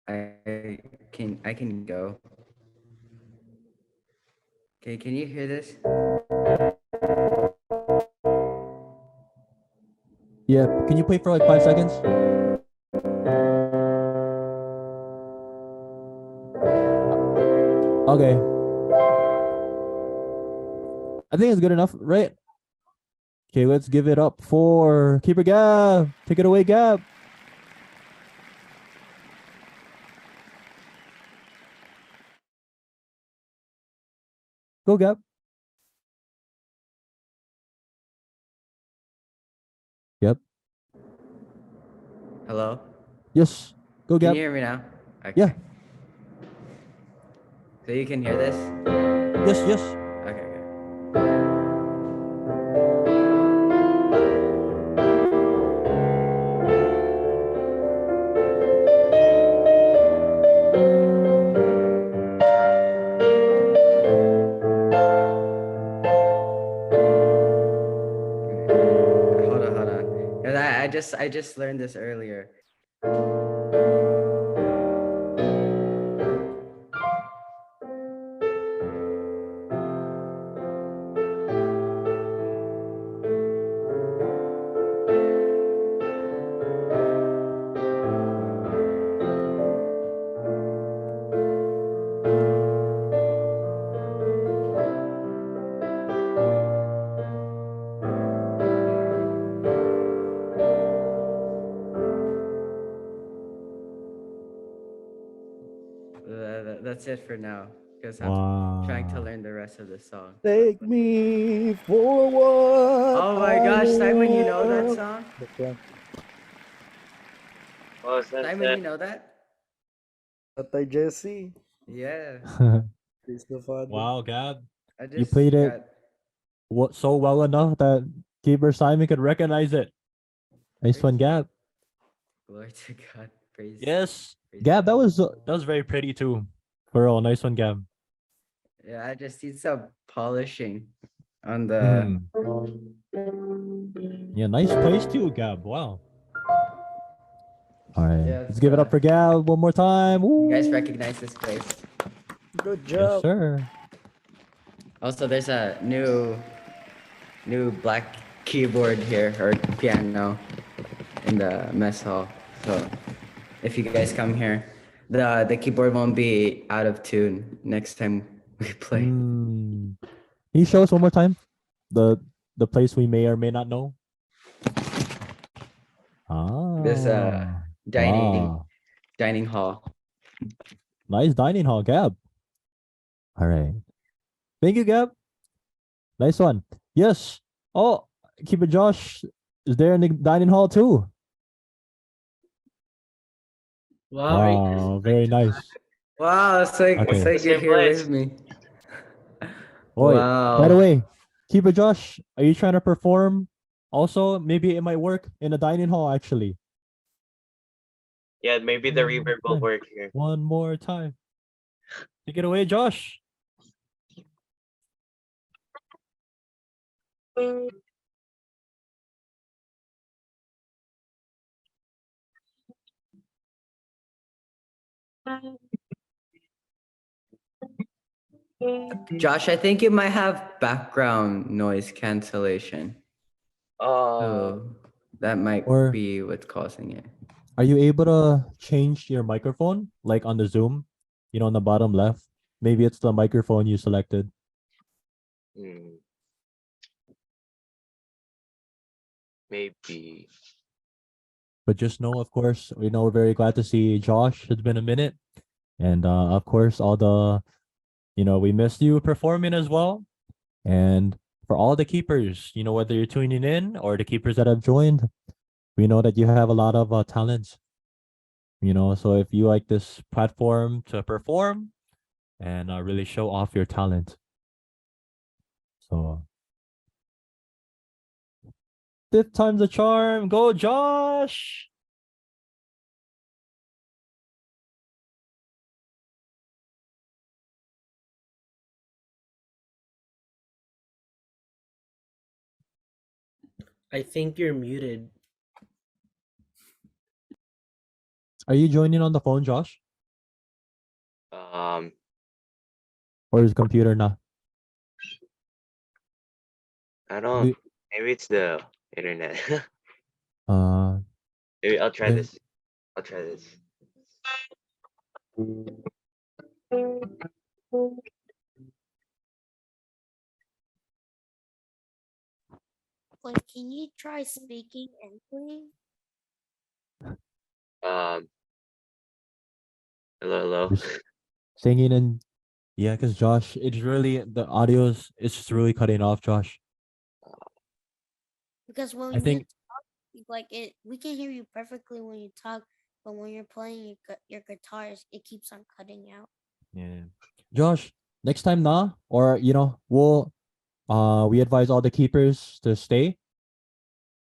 I can go. Okay, can you hear this? Yeah, can you play for like 5 seconds? Okay. I think it's good enough, right? Okay, let's give it up for Keeper Gab. Take it away, Gab. Go, Gab. Yep. Hello? Yes. Go, Can Gab. you hear me now? Okay. Yeah. So you can hear this? Yes. Okay. Hold on. 'Cause I just learned this earlier. That's it for now because I'm trying to Wow. learn the rest of the song. Take me for what Oh my I gosh, Simon, you know that am. song? That's right. Oh, Simon, you know that? Tatay Jesse Yeah. is the father. Wow, Gab. I You just played it got so well enough that keeper Simon could recognize it. Nice one, Gab. glory to God. Praise. Yes. praise Gab, God. that was very pretty too. For real. Nice one, Gab. Yeah, I just need some polishing on the. Yeah, nice place too, Gab. Wow. All right. Yeah, Let's give it up for Gab one more time. you guys Woo. recognize this place. Good Yes, job. sir. Also, there's a new black keyboard here or piano in the mess hall. So if you guys come here, the keyboard won't be out of tune next time we play. Can you show us one more time the place we may or may not know? This Ah. dining Wow. dining hall. Nice dining hall, Gab. All right. Thank you, Gab. Nice one. Yes. Oh, Keeper Josh is there in the dining hall too. Wow, are you guys Wow, very nice. Wow, it's like Okay. you're Same here place. with me. Wait, by the Wow. way, Keeper Josh, are you trying to perform? Also, maybe it might work in a dining hall actually. Yeah, maybe the reverb will work here. One more time. Take it away, Josh. Josh, I think you might have background noise cancellation. So that might Or be what's causing it. are you able to change your microphone like on the Zoom? You know, on the bottom left. Maybe it's the microphone you selected. Maybe. But just know, of course, we're very glad to see Josh. It's been a minute. And of course, all the, we missed you performing as well. And for all the keepers, whether you're tuning in or the keepers that have joined, we know that you have a lot of talents. So if you like this platform to perform and really show off your talent. So fifth time's a charm. Go, Josh. I think you're muted. Are you joining on the phone, Josh? Um, Or is computer not? I don't. We- Maybe it's the internet. Uh, Maybe I'll try then- this. I'll try this. Wait, can you try speaking and playing? Hello, hello. just singing and yeah, because Josh, it's really the audio's it's just really cutting off, Josh. Because when I think you talk, like it, we can hear you perfectly when you talk, but when you're playing your guitars, it keeps on cutting out. yeah. Josh, next time nah, or we'll we advise all the keepers to stay,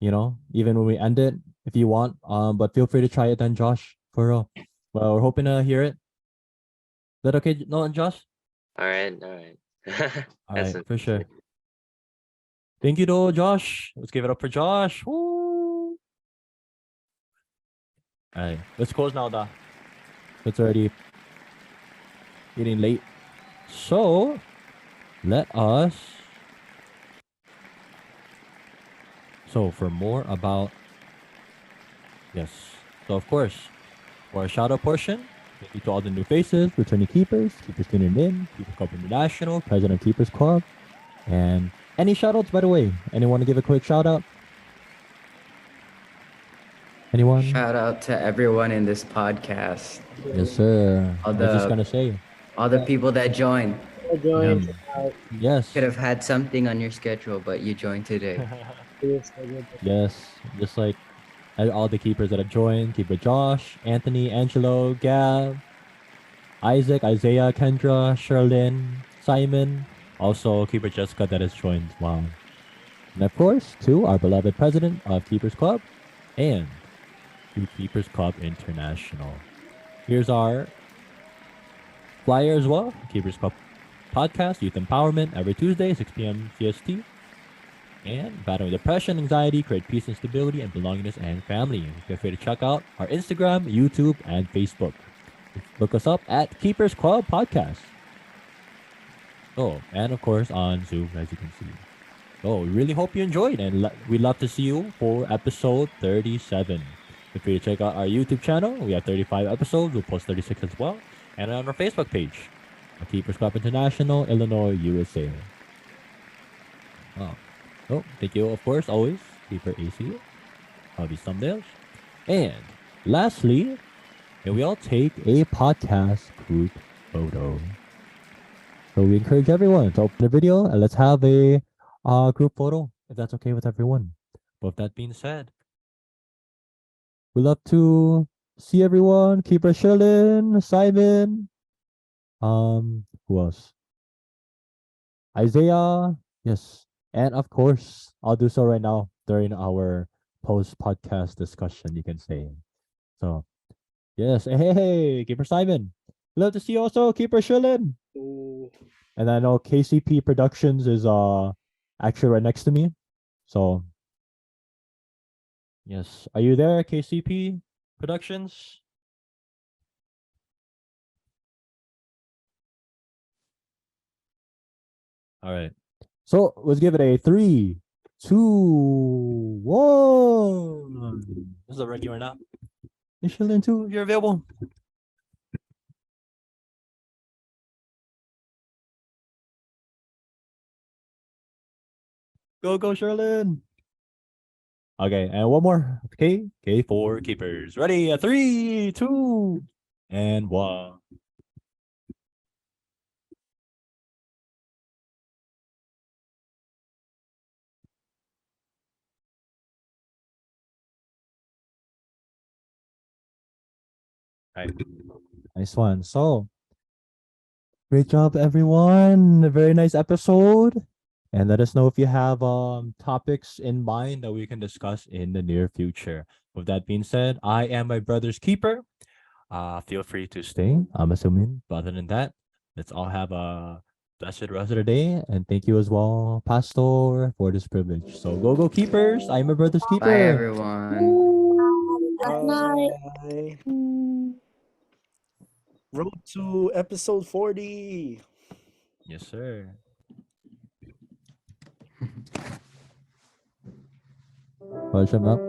even when we end it if you want. But feel free to try it then, Josh. For real. Well, we're hoping to hear it. Is that okay, no, Josh? All right, all right. All That's right, for sure. Thank you, though, Josh. Let's give it up for Josh. Woo! All right, let's close now, da. It's already getting late. So, let us. So, for more about. Yes. So, of course, for our shout out portion, thank you to all the new faces, returning keepers, keepers tuning in, Keepers Club International, President of Keepers Club. And any shout outs, by the way? Anyone to give a quick shout out? Anyone? Shout out to everyone in this podcast. Yes, sir. All I was just the gonna say. all the people that joined. Join. Yes. Could have had something on your schedule, but you joined today. Yes. Just like all the keepers that have joined, keeper Josh, Anthony, Angelo, Gab, Isaac, Isaiah, Kendra, Sherlyn, Simon, also keeper Jessica that has joined. Wow. And of course, to our beloved president of Keepers Club and to Keepers Club International. Here's our flyer as well. Keepers Club podcast, Youth Empowerment, every Tuesday, 6 p.m. CST. And battling depression, anxiety, create peace and stability, and belongingness and family. Feel free to check out our Instagram, YouTube, and Facebook. Look us up at Keepers Club Podcast. Oh, and of course on Zoom, as you can see. Oh, we really hope you enjoyed, and we'd love to see you for episode 37. Feel free to check out our YouTube channel. We have 35 episodes. We'll post 36 as well. And on our Facebook page, Keepers Club International, Illinois, USA. Oh, thank you, of course, always, Keeper AC, Hobby Thumbnails. And lastly, may we all take a podcast group photo. So we encourage everyone to open the video and let's have a group photo, if that's okay with everyone. But with that being said, we love to see everyone. Keeper Sherlyn, Simon, who else? Isaiah, yes. And of course, I'll do so right now during our post-podcast discussion, you can say. So, yes. Hey, Keeper Simon. Love to see you also, Keeper Sherlyn. And I know KCP Productions is actually right next to me. So, yes. Are you there, KCP Productions? All right. So let's give it a 3, 2, 1. This is a ready or not. Michelin 2, if you're available. Go, Sherlyn. Okay, and one more. Okay, for keepers. Ready? 3, 2, and 1. Right. Nice one. So, great job, everyone. A very nice episode. And let us know if you have topics in mind that we can discuss in the near future. With that being said, I am my brother's keeper. Feel free to stay, I'm assuming. But other than that, let's all have a blessed rest of the day. And thank you as well, Pastor, for this privilege. So go, keepers. I'm my brother's keeper. Bye, everyone. Bye. Road to episode 40. Yes, sir. Welcome up.